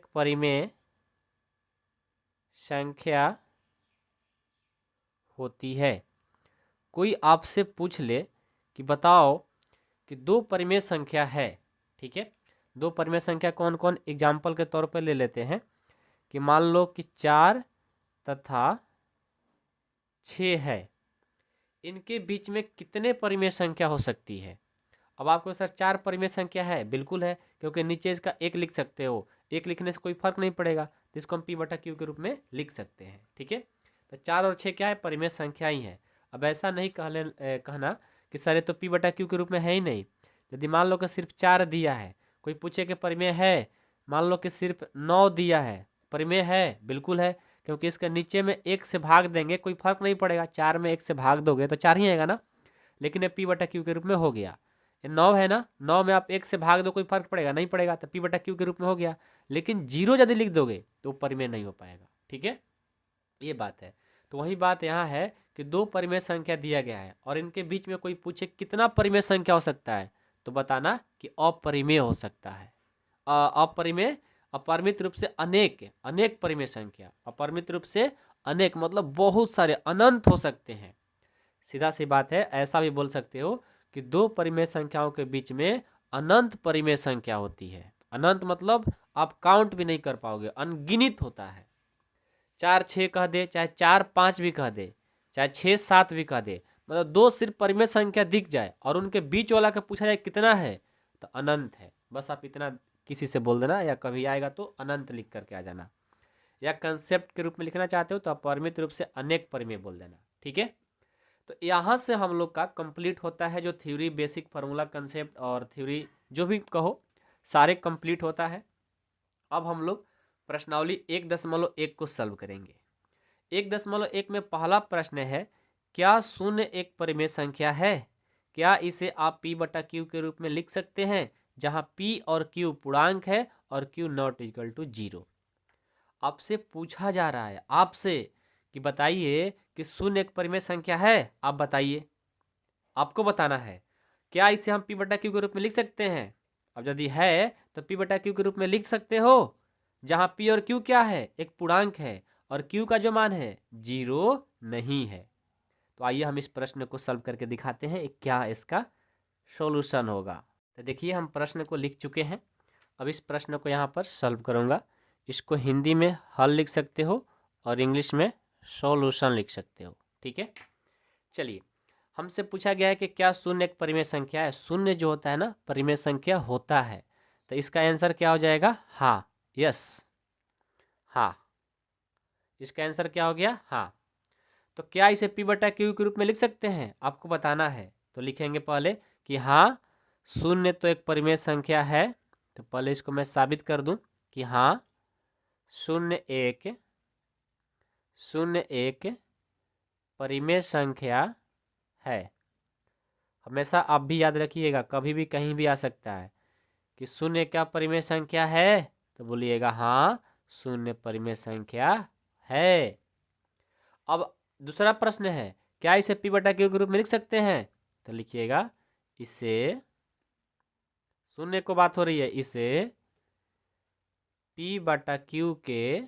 परिमेय संख्या होती है। कोई आपसे पूछ ले कि बताओ कि दो परिमेय संख्या है, ठीक है। दो परिमेय संख्या कौन कौन, एग्जाम्पल के तौर पर ले लेते हैं कि मान लो कि 4 तथा 6 है, इनके बीच में कितने परिमेय संख्या हो सकती है। अब आपको सर 4 परिमेय संख्या है, बिल्कुल है, क्योंकि नीचे इसका 1 लिख सकते हो, 1 लिखने से कोई फर्क नहीं पड़ेगा, तो इसको हम p/q के रूप में लिख सकते हैं, ठीक है। तो 4 और 6 क्या है, परिमेय संख्या ही है। अब ऐसा नहीं कहना कि सर ये तो p/q के रूप में है ही नहीं। यदि मान लो कि सिर्फ 4 दिया है, कोई पूछे कि परिमेय है, मान लो कि सिर्फ 9 दिया है, परिमेय है, बिल्कुल है, क्योंकि इसके नीचे में 1 से भाग देंगे, कोई फर्क नहीं पड़ेगा, 4 में 1 से भाग दोगे तो 4 ही आएगा ना, लेकिन ये p/q के रूप में हो गया। ये 9 है ना, 9 में आप 1 से भाग दो, कोई फर्क पड़ेगा नहीं पड़ेगा, तो p/q के रूप में हो गया। लेकिन 0 यदि लिख दोगे तो परिमेय नहीं हो पाएगा, ठीक है, ये बात है। तो वही बात यहाँ है कि दो परिमेय संख्या दिया गया है और इनके बीच में कोई पूछे कितना परिमेय संख्या हो सकता है, तो बताना कि अपरिमेय हो सकता है। अपरिमेय, अपरिमित रूप से अनेक परिमेय संख्या, अपरिमित रूप से अनेक मतलब बहुत सारे, अनंत हो सकते हैं। सीधा सी बात है, ऐसा भी बोल सकते हो कि दो परिमेय संख्याओं के बीच में अनंत परिमेय संख्या होती है। अनंत मतलब आप काउंट भी नहीं कर पाओगे, अनगिनत होता है। 4 6 कह दे, चाहे 4 5 भी कह दे, चाहे 6 7 भी कह दे, मतलब दो सिर्फ परिमेय संख्या दिख जाए और उनके बीच वाला का पूछा जाए कितना है, तो अनंत है। बस आप इतना किसी से बोल देना, या कभी आएगा तो अनंत लिख करके आ जाना, या कंसेप्ट के रूप में लिखना चाहते हो तो अपरिमित रूप से अनेक परिमेय बोल देना, ठीक है। तो यहाँ से हम लोग का कंप्लीट होता है जो थ्योरी, बेसिक फार्मूला, कंसेप्ट और थ्योरी जो भी कहो, सारे कंप्लीट होता है। अब हम लोग प्रश्नावली 1.1 को सॉल्व करेंगे। 1.1 में पहला प्रश्न है, क्या शून्य एक परिमेय संख्या है? क्या इसे आप p/q के रूप में लिख सकते हैं, जहां p और q पूर्णांक है और q नॉट इक्वल टू 0। आपसे पूछा जा रहा है आपसे कि बताइए कि शून्य एक परिमेय संख्या है, आप बताइए, आपको बताना है क्या इसे हम p/q के रूप में लिख सकते हैं। अब यदि है तो p/q के रूप में लिख सकते हो, जहां p और q क्या है, एक पूर्णांक है और q का जो मान है 0 नहीं है। तो आइए हम इस प्रश्न को सॉल्व करके दिखाते हैं क्या इसका सॉल्यूशन होगा। तो देखिए हम प्रश्न को लिख चुके हैं, अब इस प्रश्न को यहाँ पर सॉल्व करूँगा। इसको हिंदी में हल लिख सकते हो और इंग्लिश में सॉल्यूशन लिख सकते हो, ठीक है। चलिए, हमसे पूछा गया है कि क्या शून्य एक परिमेय संख्या है। शून्य जो होता है ना, परिमेय संख्या होता है, तो इसका आंसर क्या हो जाएगा, हाँ, यस, हाँ। इसका आंसर क्या हो गया, हाँ। तो क्या इसे p/q के रूप में लिख सकते हैं, आपको बताना है। तो लिखेंगे पहले कि हाँ शून्य तो एक परिमेय संख्या है, तो पहले इसको मैं साबित कर दूं कि हाँ शून्य एक परिमेय संख्या है। हमेशा आप भी याद रखिएगा, कभी भी कहीं भी आ सकता है कि शून्य क्या परिमेय संख्या है, तो बोलिएगा हाँ शून्य परिमेय संख्या है। अब दूसरा प्रश्न है, क्या इसे p/q के रूप में लिख सकते हैं, तो लिखिएगा इसे, शून्य को बात हो रही है, इसे p/q के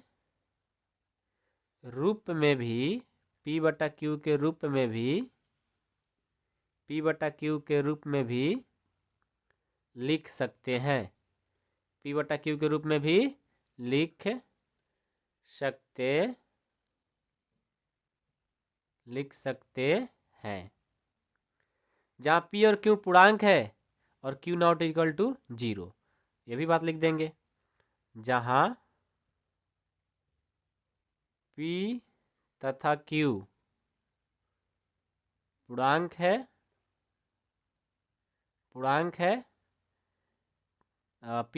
रूप में भी, p/q के रूप में भी, p/q के रूप में भी लिख सकते हैं, p/q के रूप में भी लिख सकते हैं, जहाँ p और q पूर्णांक है और q नॉट इक्वल टू 0। ये भी बात लिख देंगे, जहाँ p तथा q पूर्णांक है p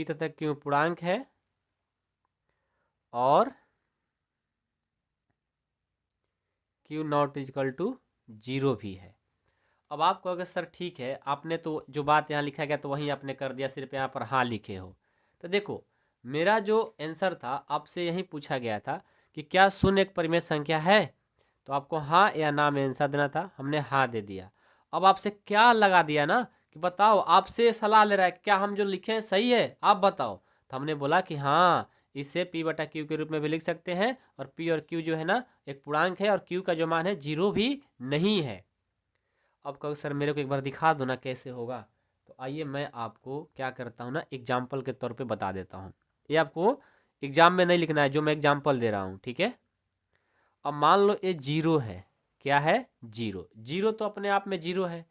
तथा q पूर्णांक है और q not equal to zero भी है। अब आप कहोगे सर ठीक है, आपने तो जो बात यहाँ लिखा गया तो वहीं आपने कर दिया, सिर्फ यहाँ पर हाँ लिखे हो। तो देखो मेरा जो आंसर था आपसे यही पूछा गया था कि क्या शून्य एक परिमेय संख्या है, तो आपको हाँ या ना में आंसर देना था, हमने हाँ दे दिया। अब आपसे क्या लगा दिया ना कि बताओ, आपसे सलाह ले रहा है क्या हम जो लिखे हैं सही है, आप बताओ। तो हमने बोला कि हाँ, इसे p बटा क्यू के रूप में भी लिख सकते हैं, और p और q जो है ना एक पूर्णांक है, और q का जो मान है जीरो भी नहीं है। अब कहो सर मेरे को एक बार दिखा दो ना कैसे होगा, तो आइए मैं आपको क्या करता हूँ ना, एग्जाम्पल के तौर पे बता देता हूँ। ये आपको एग्जाम में नहीं लिखना है, जो मैं एग्जाम्पल दे रहा हूँ, ठीक है। अब मान लो ये जीरो है, क्या है, जीरो। जीरो तो अपने आप में जीरो है।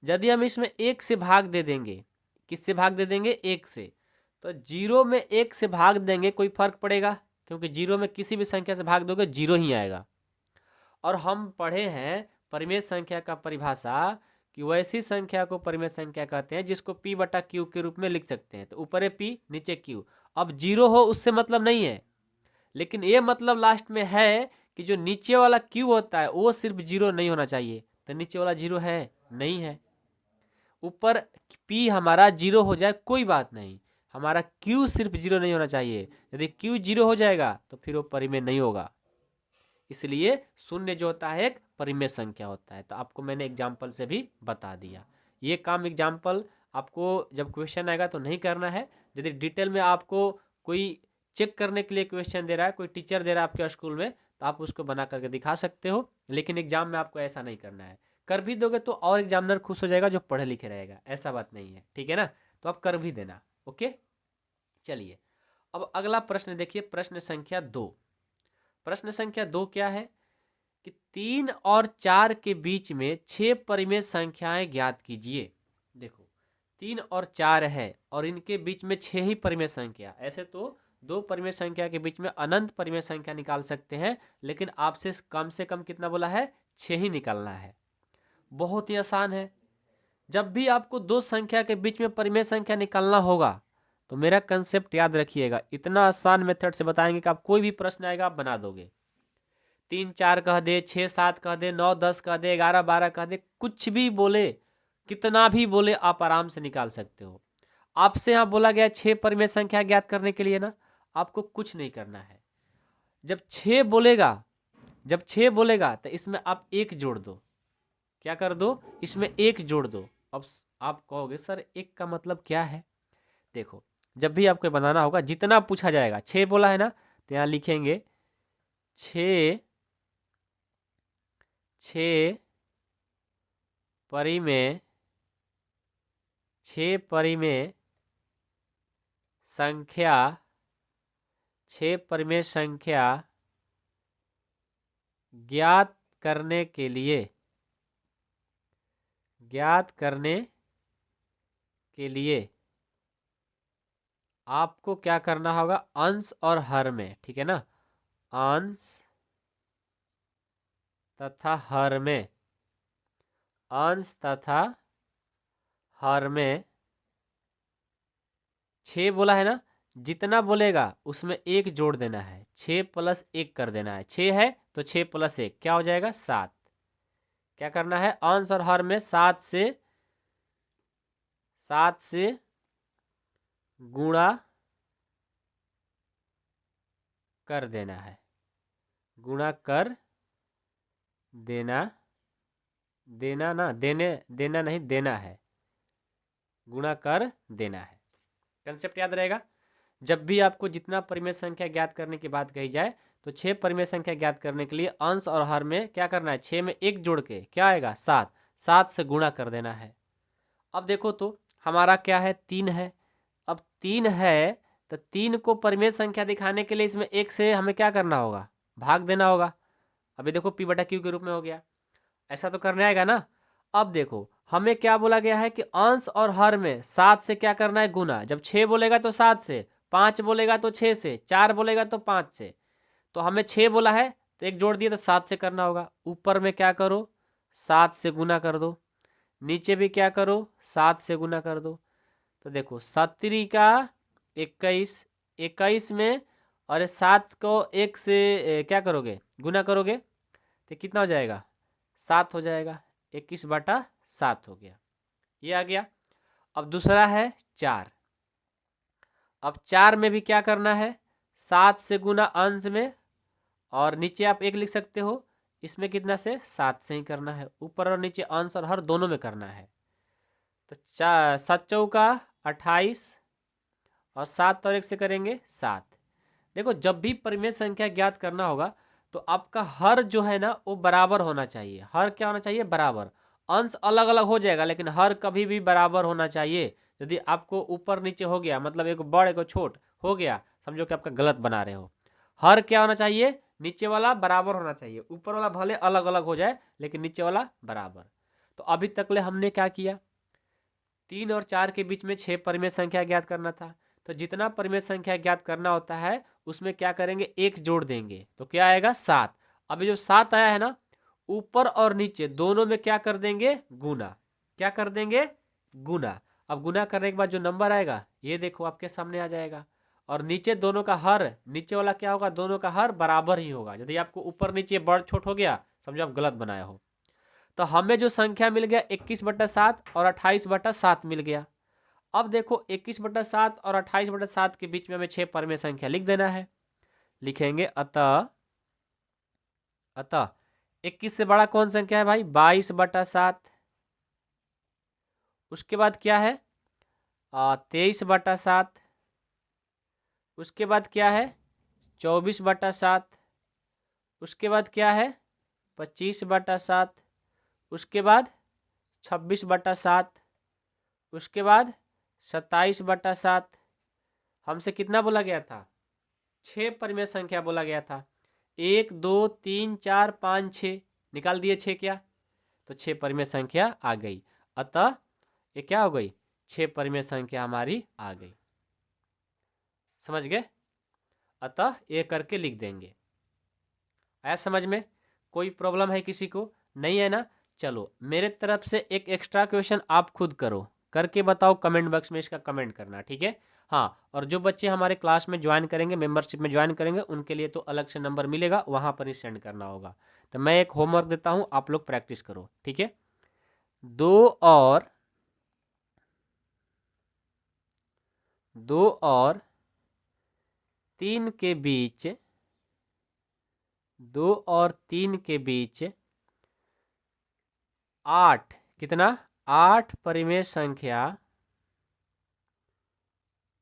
यदि हम इसमें एक से भाग दे देंगे, किससे भाग दे देंगे, एक से, तो जीरो में एक से भाग देंगे, कोई फर्क पड़ेगा, क्योंकि जीरो में किसी भी संख्या से भाग दोगे जीरो ही आएगा। और हम पढ़े हैं परिमेय संख्या का परिभाषा कि वैसी संख्या को परिमेय संख्या कहते हैं जिसको p बटा क्यू के रूप में लिख सकते हैं। तो ऊपर है p, नीचे q। अब जीरो हो उससे मतलब नहीं है, लेकिन ये मतलब लास्ट में है कि जो नीचे वाला q होता है वो सिर्फ जीरो नहीं होना चाहिए। तो नीचे वाला जीरो है, नहीं है। ऊपर p हमारा जीरो हो जाए कोई बात नहीं, हमारा q सिर्फ जीरो नहीं होना चाहिए। यदि q जीरो हो जाएगा तो फिर वो परिमेय नहीं होगा। इसलिए शून्य जो होता है एक परिमेय संख्या होता है। तो आपको मैंने एग्जाम्पल से भी बता दिया। ये काम एग्जाम्पल आपको जब क्वेश्चन आएगा तो नहीं करना है। यदि डिटेल में आपको कोई चेक करने के लिए क्वेश्चन दे रहा है, कोई टीचर दे रहा है आपके स्कूल में, तो आप उसको बना करके दिखा सकते हो, लेकिन एग्जाम में आपको ऐसा नहीं करना है। कर भी दोगे तो और एग्जामिनर खुश हो जाएगा जो पढ़े लिखे रहेगा, ऐसा बात नहीं है, ठीक है ना। तो आप कर भी देना, ओके। चलिए अब अगला प्रश्न देखिए, प्रश्न संख्या 2। प्रश्न संख्या 2 क्या है कि 3 और 4 के बीच में 6 परिमेय संख्याएं ज्ञात कीजिए। देखो 3 और 4 है और इनके बीच में 6 ही परिमेय संख्या। ऐसे तो दो परिमेय संख्या के बीच में अनंत परिमेय संख्या निकाल सकते हैं, लेकिन आपसे कम से कम कितना बोला है, 6 ही निकालना है। बहुत ही आसान है। जब भी आपको दो संख्या के बीच में परिमेय संख्या निकालना होगा तो मेरा कंसेप्ट याद रखिएगा। इतना आसान मेथड से बताएंगे कि आप कोई भी प्रश्न आएगा आप बना दोगे। 3 4 कह दे, 6 7 कह दे, 9 10 कह दे, 11 12 कह दे, कुछ भी बोले, कितना भी बोले, आप आराम से निकाल सकते हो। आपसे यहाँ बोला गया 6 परिमेय संख्या ज्ञात करने के लिए ना, आपको कुछ नहीं करना है। जब 6 बोलेगा, जब 6 बोलेगा तो इसमें आप एक जोड़ दो। क्या कर दो, इसमें एक जोड़ दो। अब आप कहोगे सर एक का मतलब क्या है। देखो जब भी आपको बनाना होगा, जितना पूछा जाएगा, 6 बोला है ना, तो यहाँ लिखेंगे 6 परिमेय, 6 परिमेय संख्या, 6 परिमेय संख्या ज्ञात करने के लिए, ज्ञात करने के लिए आपको क्या करना होगा, अंश और हर में, ठीक है ना, अंश तथा हर में, अंश तथा हर में 6 बोला है ना, जितना बोलेगा उसमें एक जोड़ देना है, 6 प्लस 1 कर देना है। 6 है तो 6 प्लस 1 क्या हो जाएगा, 7। क्या करना है, अंश और हर में 7 से गुणा कर देना है, गुणा कर देना, देना ना, देने, देना नहीं, देना है, गुणा कर देना है। कंसेप्ट याद रहेगा। जब भी आपको जितना परिमेय संख्या ज्ञात करने की बात कही जाए तो 6 परिमेय संख्या ज्ञात करने के लिए अंश और हर में क्या करना है, 6 में एक जोड़ के क्या आएगा, 7, 7 से गुणा कर देना है। अब देखो तो हमारा क्या है, 3 है। अब 3 है तो 3 को परिमेय संख्या दिखाने के लिए इसमें एक से हमें क्या करना होगा, भाग देना होगा। अभी देखो p बटा क्यू के रूप में हो गया, ऐसा तो करने आएगा ना। अब देखो हमें क्या बोला गया है कि अंश और हर में 7 से क्या करना है, गुना। जब 6 बोलेगा तो 7 से, 5 बोलेगा तो 6 से, 4 बोलेगा तो 5 से। तो हमें 6 बोला है तो एक जोड़ दिए तो 7 से करना होगा। ऊपर में क्या करो, 7 से गुना कर दो, नीचे भी क्या करो, 7 से गुना कर दो। तो देखो 7 का 21, 21 में और 7 को 1 से क्या करोगे, गुना करोगे तो कितना हो जाएगा, 7 हो जाएगा, 21/7 हो गया, ये आ गया। अब दूसरा है 4। अब 4 में भी क्या करना है, 7 से गुना अंश में, और नीचे आप 1 लिख सकते हो। इसमें कितना से 7 से ही करना है, ऊपर और नीचे अंश और हर दोनों में करना है। तो 7 चौका 28 और 7 और 1 से करेंगे 7। देखो जब भी परिमेय संख्या ज्ञात करना होगा तो आपका हर जो है ना वो बराबर होना चाहिए। हर क्या होना चाहिए, बराबर। अंश अलग अलग हो जाएगा लेकिन हर कभी भी बराबर होना चाहिए। यदि आपको ऊपर नीचे हो गया, मतलब एक बड़ एक छोट हो गया, समझो कि आपका गलत बना रहे हो। हर क्या होना चाहिए, नीचे वाला बराबर होना चाहिए, ऊपर वाला भले अलग अलग हो जाए लेकिन नीचे वाला बराबर। तो अभी तक ले हमने क्या किया, 3 और 4 के बीच में 6 परिमेय संख्या ज्ञात करना था। तो जितना परिमेय संख्या ज्ञात करना होता है उसमें क्या करेंगे, 1 जोड़ देंगे तो क्या आएगा 7। अभी जो 7 आया है ना, ऊपर और नीचे दोनों में क्या कर देंगे, गुना। क्या कर देंगे, गुना। अब गुना करने के बाद जो नंबर आएगा ये देखो आपके सामने आ जाएगा। और नीचे दोनों का हर, नीचे वाला क्या होगा, दोनों का हर बराबर ही होगा। यदि आपको ऊपर नीचे बड़ छोट हो गया समझो आप गलत बनाए हो। तो हमें जो संख्या मिल गया 21/7 और 28/7 मिल गया। अब देखो 21/7 और 28/7 के बीच में हमें 6 परिमेय संख्या लिख देना है। लिखेंगे अतः 21 से बड़ा कौन संख्या है भाई, 22/7। उसके बाद क्या है 23/7। उसके बाद क्या है 24/7। उसके बाद क्या है 25/7। उसके बाद 26/7। उसके बाद 27/7। हमसे कितना बोला गया था, 6 परिमेय संख्या बोला गया था। 1 2 3 4 5 6 निकाल दिए 6 क्या, तो 6 परिमेय संख्या आ गई। अतः ये क्या हो गई, 6 परिमेय संख्या हमारी आ गई। समझ गए, अतः ये करके लिख देंगे। आया समझ में, कोई प्रॉब्लम है किसी को, नहीं है ना। चलो मेरे तरफ से एक एक्स्ट्रा क्वेश्चन आप खुद करो, करके बताओ, कमेंट बॉक्स में इसका कमेंट करना, ठीक है। हाँ, और जो बच्चे हमारे क्लास में ज्वाइन करेंगे, मेंबरशिप में ज्वाइन करेंगे, उनके लिए तो अलग से नंबर मिलेगा, वहाँ पर ही सेंड करना होगा। तो मैं एक होमवर्क देता हूँ, आप लोग प्रैक्टिस करो, ठीक है। 2 और 3 के बीच, 2 और 3 के बीच 8, कितना 8 परिमेय संख्या,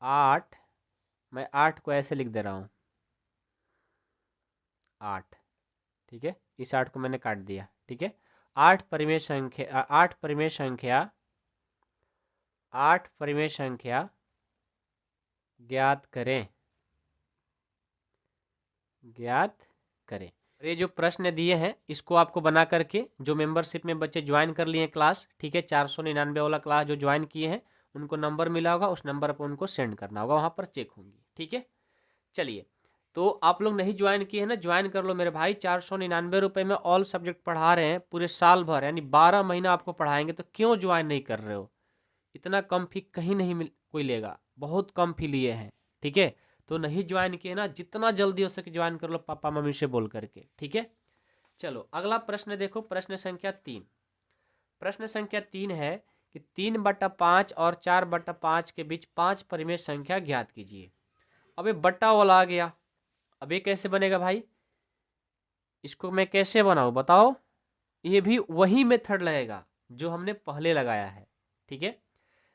8, मैं 8 को ऐसे लिख दे रहा हूँ 8, ठीक है। इस 8 को मैंने काट दिया, ठीक है। 8 परिमेय संख्या, 8 परिमेय संख्या, 8 परिमेय संख्या ज्ञात करें, ज्ञात करें। ये जो प्रश्न दिए हैं इसको आपको बना करके, जो मेंबरशिप में बच्चे ज्वाइन कर लिए हैं क्लास, ठीक है, 499 वाला क्लास जो ज्वाइन किए हैं उनको नंबर मिला होगा, उस नंबर पर उनको सेंड करना होगा, वहाँ पर चेक होंगी, ठीक है। चलिए, तो आप लोग नहीं ज्वाइन किए हैं ना, ज्वाइन कर लो मेरे भाई। 499 रुपये में ऑल सब्जेक्ट पढ़ा रहे हैं पूरे साल भर, यानी 12 महीना आपको पढ़ाएंगे, तो क्यों ज्वाइन नहीं कर रहे हो। इतना कम फी कहीं नहीं कोई लेगा, बहुत कम फी लिए हैं, ठीक है। तो नहीं ज्वाइन किए ना, जितना जल्दी हो सके ज्वाइन कर लो पापा मम्मी से बोल करके, ठीक है। चलो अगला प्रश्न देखो, प्रश्न संख्या 3। प्रश्न संख्या 3 है कि 3/5 और 4/5 के बीच 5 परिमेय संख्या ज्ञात कीजिए। अब ये बट्टा वाला आ गया, अब ये कैसे बनेगा भाई, इसको मैं कैसे बनाऊं बताओ। ये भी वही मेथड लगेगा जो हमने पहले लगाया है, ठीक है।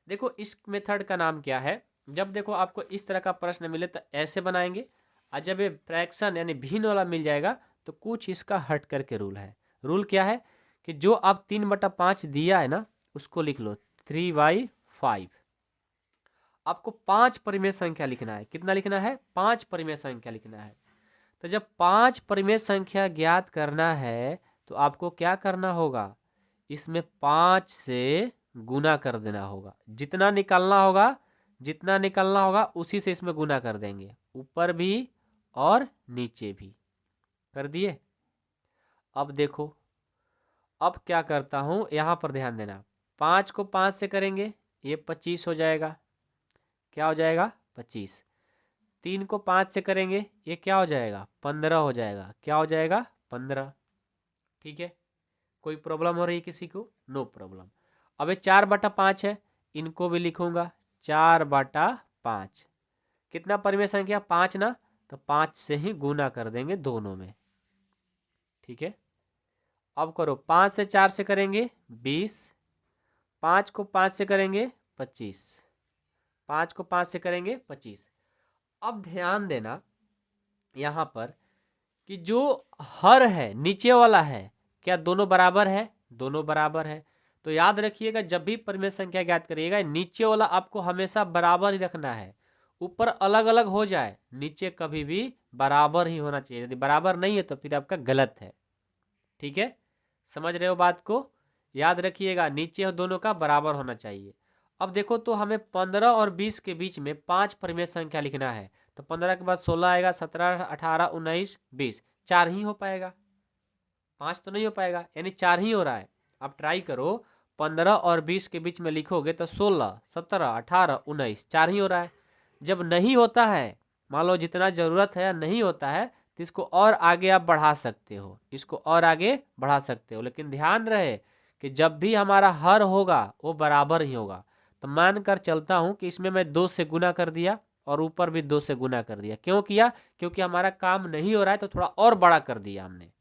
देखो इस मेथड का नाम क्या है, जब देखो आपको इस तरह का प्रश्न मिले तो ऐसे बनाएंगे, और जब ये फ्रैक्शन यानी भिन्न वाला मिल जाएगा तो कुछ इसका हट करके रूल है। रूल क्या है कि जो आप 3/5 दिया है ना उसको लिख लो 3/5। आपको 5 परिमेय संख्या लिखना है, कितना लिखना है, 5 परिमेय संख्या लिखना है। तो जब 5 परिमेय संख्या ज्ञात करना है तो आपको क्या करना होगा, इसमें 5 से गुना कर देना होगा। जितना निकालना होगा, जितना निकालना होगा उसी से इसमें गुना कर देंगे, ऊपर भी और नीचे भी कर दिए। अब देखो, अब क्या करता हूं, यहां पर ध्यान देना, 5 को 5 से करेंगे ये 25 हो जाएगा, क्या हो जाएगा 25। 3 को 5 से करेंगे ये क्या हो जाएगा 15 हो जाएगा, क्या हो जाएगा 15, ठीक है। कोई प्रॉब्लम हो रही है किसी को? No problem. अब ये 4/5 है, इनको भी लिखूंगा 4/5। कितना परिमेय संख्या? 5 ना, तो 5 से ही गुना कर देंगे दोनों में। ठीक है, अब करो 5 से 4 से करेंगे 20, 5 को 5 से करेंगे 25, 5 को 5 से करेंगे 25। अब ध्यान देना यहाँ पर कि जो हर है नीचे वाला है, क्या दोनों बराबर है? दोनों बराबर है। तो याद रखिएगा जब भी परिमेय संख्या ज्ञात करिएगा नीचे वाला आपको हमेशा बराबर ही रखना है। ऊपर अलग अलग हो जाए, नीचे कभी भी बराबर ही होना चाहिए। यदि बराबर नहीं है तो फिर आपका गलत है। ठीक है, समझ रहे हो बात को? याद रखिएगा नीचे दोनों का बराबर होना चाहिए। अब देखो तो हमें 15 और 20 के बीच में 5 परिमेय संख्या लिखना है। तो 15 के बाद 16 आएगा, 17, 18, 19, 20, 4 ही हो पाएगा, 5 तो नहीं हो पाएगा, यानी 4 ही हो रहा है। अब ट्राई करो 15 और 20 के बीच में लिखोगे तो 16, 17, 18, 19, 4 ही हो रहा है। जब नहीं होता है, मान लो जितना जरूरत है नहीं होता है, तो इसको और आगे आप बढ़ा सकते हो, इसको और आगे बढ़ा सकते हो। लेकिन ध्यान रहे कि जब भी हमारा हर होगा वो बराबर ही होगा। तो मान कर चलता हूं कि इसमें मैं 2 से गुना कर दिया और ऊपर भी 2 से गुना कर दिया। क्यों किया? क्योंकि हमारा काम नहीं हो रहा है तो थोड़ा और बड़ा कर दिया हमने।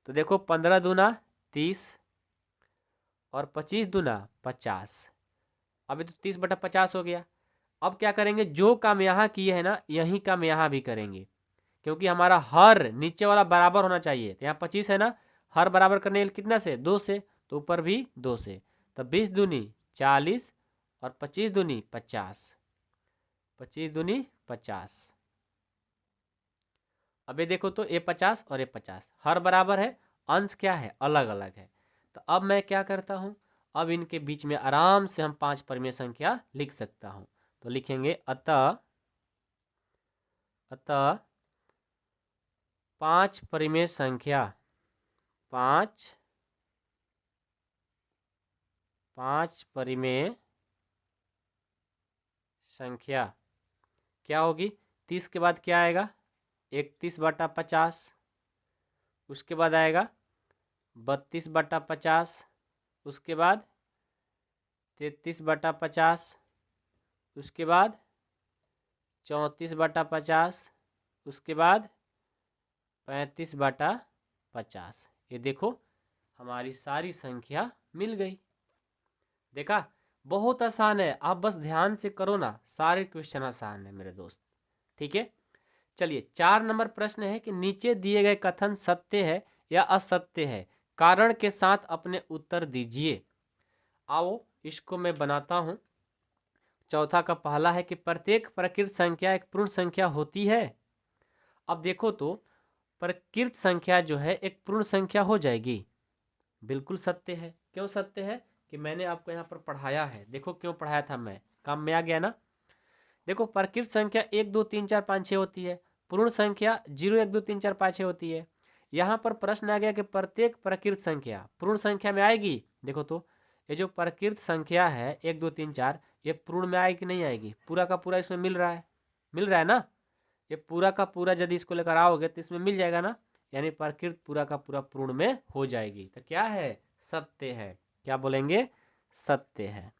तो देखो 15 दूना 30 और 25 दूना 50। अभी तो 30/50 हो गया। अब क्या करेंगे, जो काम यहाँ किए है ना यही काम यहाँ भी करेंगे, क्योंकि हमारा हर नीचे वाला बराबर होना चाहिए। तो यहाँ 25 है ना, हर बराबर करने के लिए कितना से? 2 से, तो ऊपर भी 2 से। तो 20 दूनी 40 और 25 दूनी 50, 25 दूनी 50। अबे देखो तो ये 50 और ये 50 हर बराबर है, अंश क्या है? अलग अलग है। तो अब मैं क्या करता हूँ, अब इनके बीच में आराम से हम 5 परिमेय संख्या लिख सकता हूँ। तो लिखेंगे अतः 5 परिमेय संख्या, 5 परिमेय संख्या क्या होगी? 30 के बाद क्या आएगा? 31/50। उसके बाद आएगा 32/50। उसके बाद 33/50। उसके बाद 34/50। उसके बाद 35/50। ये देखो हमारी सारी संख्या मिल गई। देखा, बहुत आसान है, आप बस ध्यान से करो ना, सारे क्वेश्चन आसान है मेरे दोस्त। ठीक है, चलिए 4 नंबर प्रश्न है कि नीचे दिए गए कथन सत्य है या असत्य है, कारण के साथ अपने उत्तर दीजिए। आओ इसको मैं बनाता हूं। चौथा का पहला है कि प्रत्येक प्रकृत संख्या एक पूर्ण संख्या होती है। अब देखो तो प्रकृत संख्या जो है एक पूर्ण संख्या हो जाएगी, बिल्कुल सत्य है। क्यों सत्य है? कि मैंने आपको यहाँ पर पढ़ाया है। देखो क्यों पढ़ाया था मैं, काम में आ गया ना। देखो प्रकृत संख्या 1 2 3 4 5 6 होती है, पूर्ण संख्या 0 1 2 3 4 5 6 होती है। यहाँ पर प्रश्न आ गया कि प्रत्येक प्रकृत संख्या पूर्ण संख्या में आएगी। देखो तो ये जो प्रकृत संख्या है 1 2 3 4, ये पूर्ण में आएगी कि नहीं आएगी? पूरा का पूरा इसमें मिल रहा है, मिल रहा है ना। ये पूरा का पूरा यदि इसको लेकर आओगे तो इसमें मिल जाएगा ना, यानी प्रकृत पूरा का पूरा पूर्ण में हो जाएगी। तो क्या है? सत्य है। क्या बोलेंगे? सत्य है।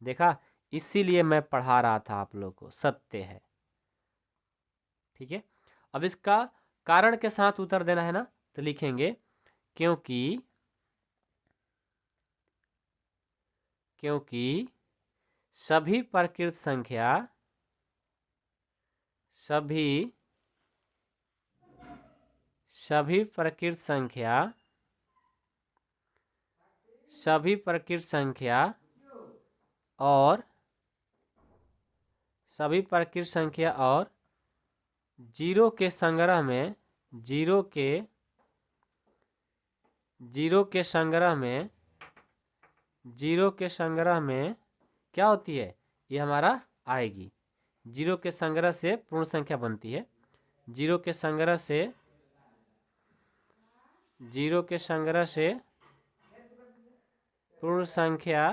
देखा, इसीलिए मैं पढ़ा रहा था आप लोग को, सत्य है। ठीक है, अब इसका कारण के साथ उत्तर देना है ना, तो लिखेंगे क्योंकि सभी प्रकृत संख्या सभी प्रकृत और जीरो के संग्रह में क्या होती है? ये हमारा आएगी। जीरो के संग्रह से पूर्ण संख्या बनती है। जीरो के संग्रह से पूर्ण संख्या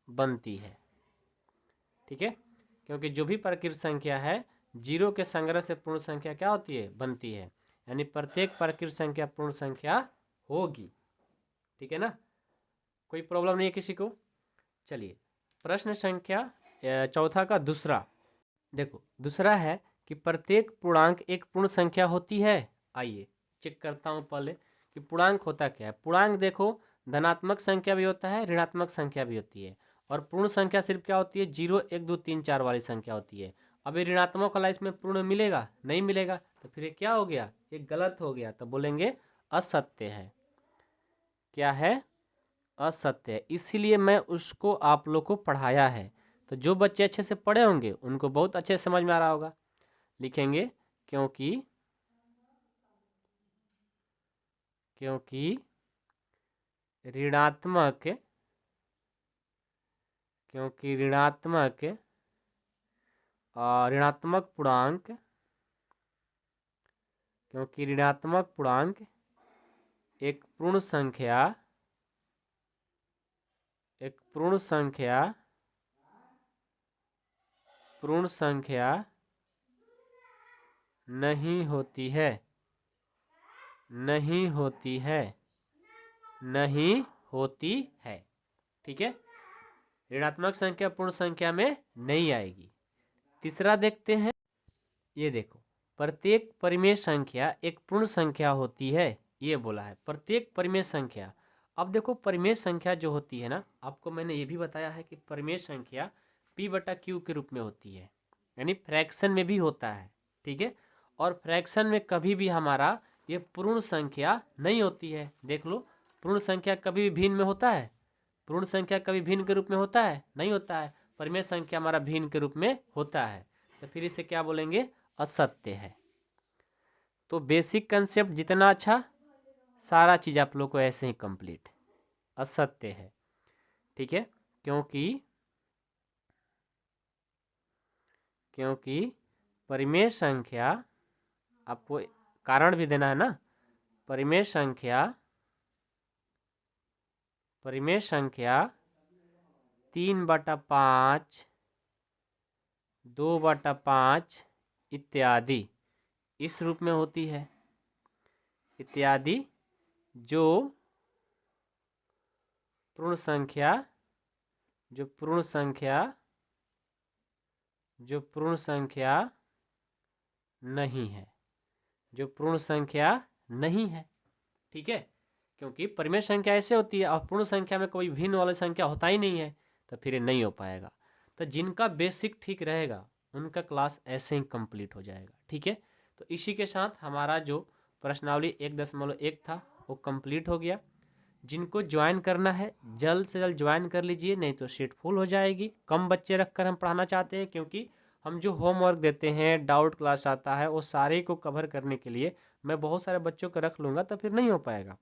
बनती है। ठीक है, क्योंकि जो भी प्राकृत संख्या है जीरो के संग्रह से पूर्ण संख्या क्या होती है, बनती है, यानी प्रत्येक प्राकृत संख्या पूर्ण संख्या होगी। ठीक है ना, कोई प्रॉब्लम नहीं है किसी को। चलिए प्रश्न संख्या चौथा का दूसरा देखो, दूसरा है कि प्रत्येक पूर्णांक एक पूर्ण संख्या होती है। आइए चेक करता हूँ पहले कि पूर्णांक होता क्या है। पूर्णांक देखो धनात्मक संख्या भी होता है, ऋणात्मक संख्या भी होती है, और पूर्ण संख्या सिर्फ क्या होती है, 0 1 2 3 4 वाली संख्या होती है। अब ये ऋणात्मक वाला इसमें पूर्ण मिलेगा, नहीं मिलेगा, तो फिर ये क्या हो गया, ये गलत हो गया, तो बोलेंगे असत्य है। क्या है, असत्य है। इसीलिए मैं उसको आप लोग को पढ़ाया है। तो जो बच्चे अच्छे से पढ़े होंगे उनको बहुत अच्छे से समझ में आ रहा होगा। लिखेंगे क्योंकि ऋणात्मक पूर्णांक एक पूर्ण संख्या नहीं होती है। ठीक है, ऋणात्मक संख्या पूर्ण संख्या में नहीं आएगी। तीसरा देखते हैं, ये देखो प्रत्येक परिमेय संख्या एक पूर्ण संख्या होती है, ये बोला है प्रत्येक परिमेय संख्या। अब देखो परिमेय संख्या जो होती है ना, आपको मैंने ये भी बताया है कि परिमेय संख्या p/q के रूप में होती है, यानी फ्रैक्शन में भी होता है। ठीक है, और फ्रैक्शन में कभी भी हमारा ये पूर्ण संख्या नहीं होती है। देख लो, पूर्ण संख्या कभी भी भिन्न में होता है, पूर्ण संख्या कभी भिन्न के रूप में होता है, नहीं होता है। परिमेय संख्या हमारा भिन्न के रूप में होता है, तो फिर इसे क्या बोलेंगे, असत्य है। तो बेसिक कंसेप्ट जितना अच्छा, सारा चीज आप लोग को ऐसे ही कंप्लीट, असत्य है। ठीक है, क्योंकि परिमेय संख्या, आपको कारण भी देना है ना, परिमेय संख्या 3/5, 2/5 इत्यादि इस रूप में होती है, इत्यादि जो पूर्ण संख्या नहीं है, ठीक है, क्योंकि परिमेय संख्या ऐसे होती है और पूर्ण संख्या में कोई भिन्न वाली संख्या होता ही नहीं है, तो फिर ये नहीं हो पाएगा। तो जिनका बेसिक ठीक रहेगा उनका क्लास ऐसे ही कंप्लीट हो जाएगा। ठीक है, तो इसी के साथ हमारा जो प्रश्नावली 1.1 था वो कंप्लीट हो गया। जिनको ज्वाइन करना है जल्द से जल्द ज्वाइन कर लीजिए, नहीं तो सीट फुल हो जाएगी। कम बच्चे रखकर हम पढ़ाना चाहते हैं, क्योंकि हम जो होमवर्क देते हैं, डाउट क्लास आता है, वो सारे को कवर करने के लिए मैं बहुत सारे बच्चों को रख लूँगा, तो फिर नहीं हो पाएगा।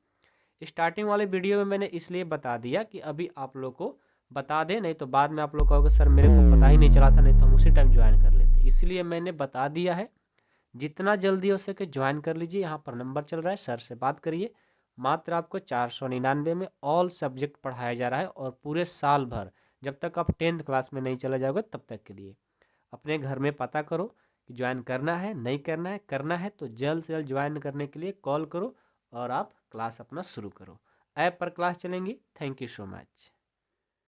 स्टार्टिंग वाले वीडियो में मैंने इसलिए बता दिया कि अभी आप लोग को बता दें, नहीं तो बाद में आप लोग कहोगे सर मेरे को पता ही नहीं चला था, नहीं तो हम उसी टाइम ज्वाइन कर लेते। इसलिए मैंने बता दिया है, जितना जल्दी हो सके ज्वाइन कर लीजिए। यहाँ पर नंबर चल रहा है, सर से बात करिए। मात्र आपको 499 में ऑल सब्जेक्ट पढ़ाया जा रहा है, और पूरे साल भर, जब तक आप 10th क्लास में नहीं चले जाओगे तब तक के लिए। अपने घर में पता करो कि ज्वाइन करना है नहीं करना है। करना है तो जल्द से जल्द ज्वाइन करने के लिए कॉल करो और आप क्लास अपना शुरू करो। ऐप पर क्लास चलेंगी। Thank you so much.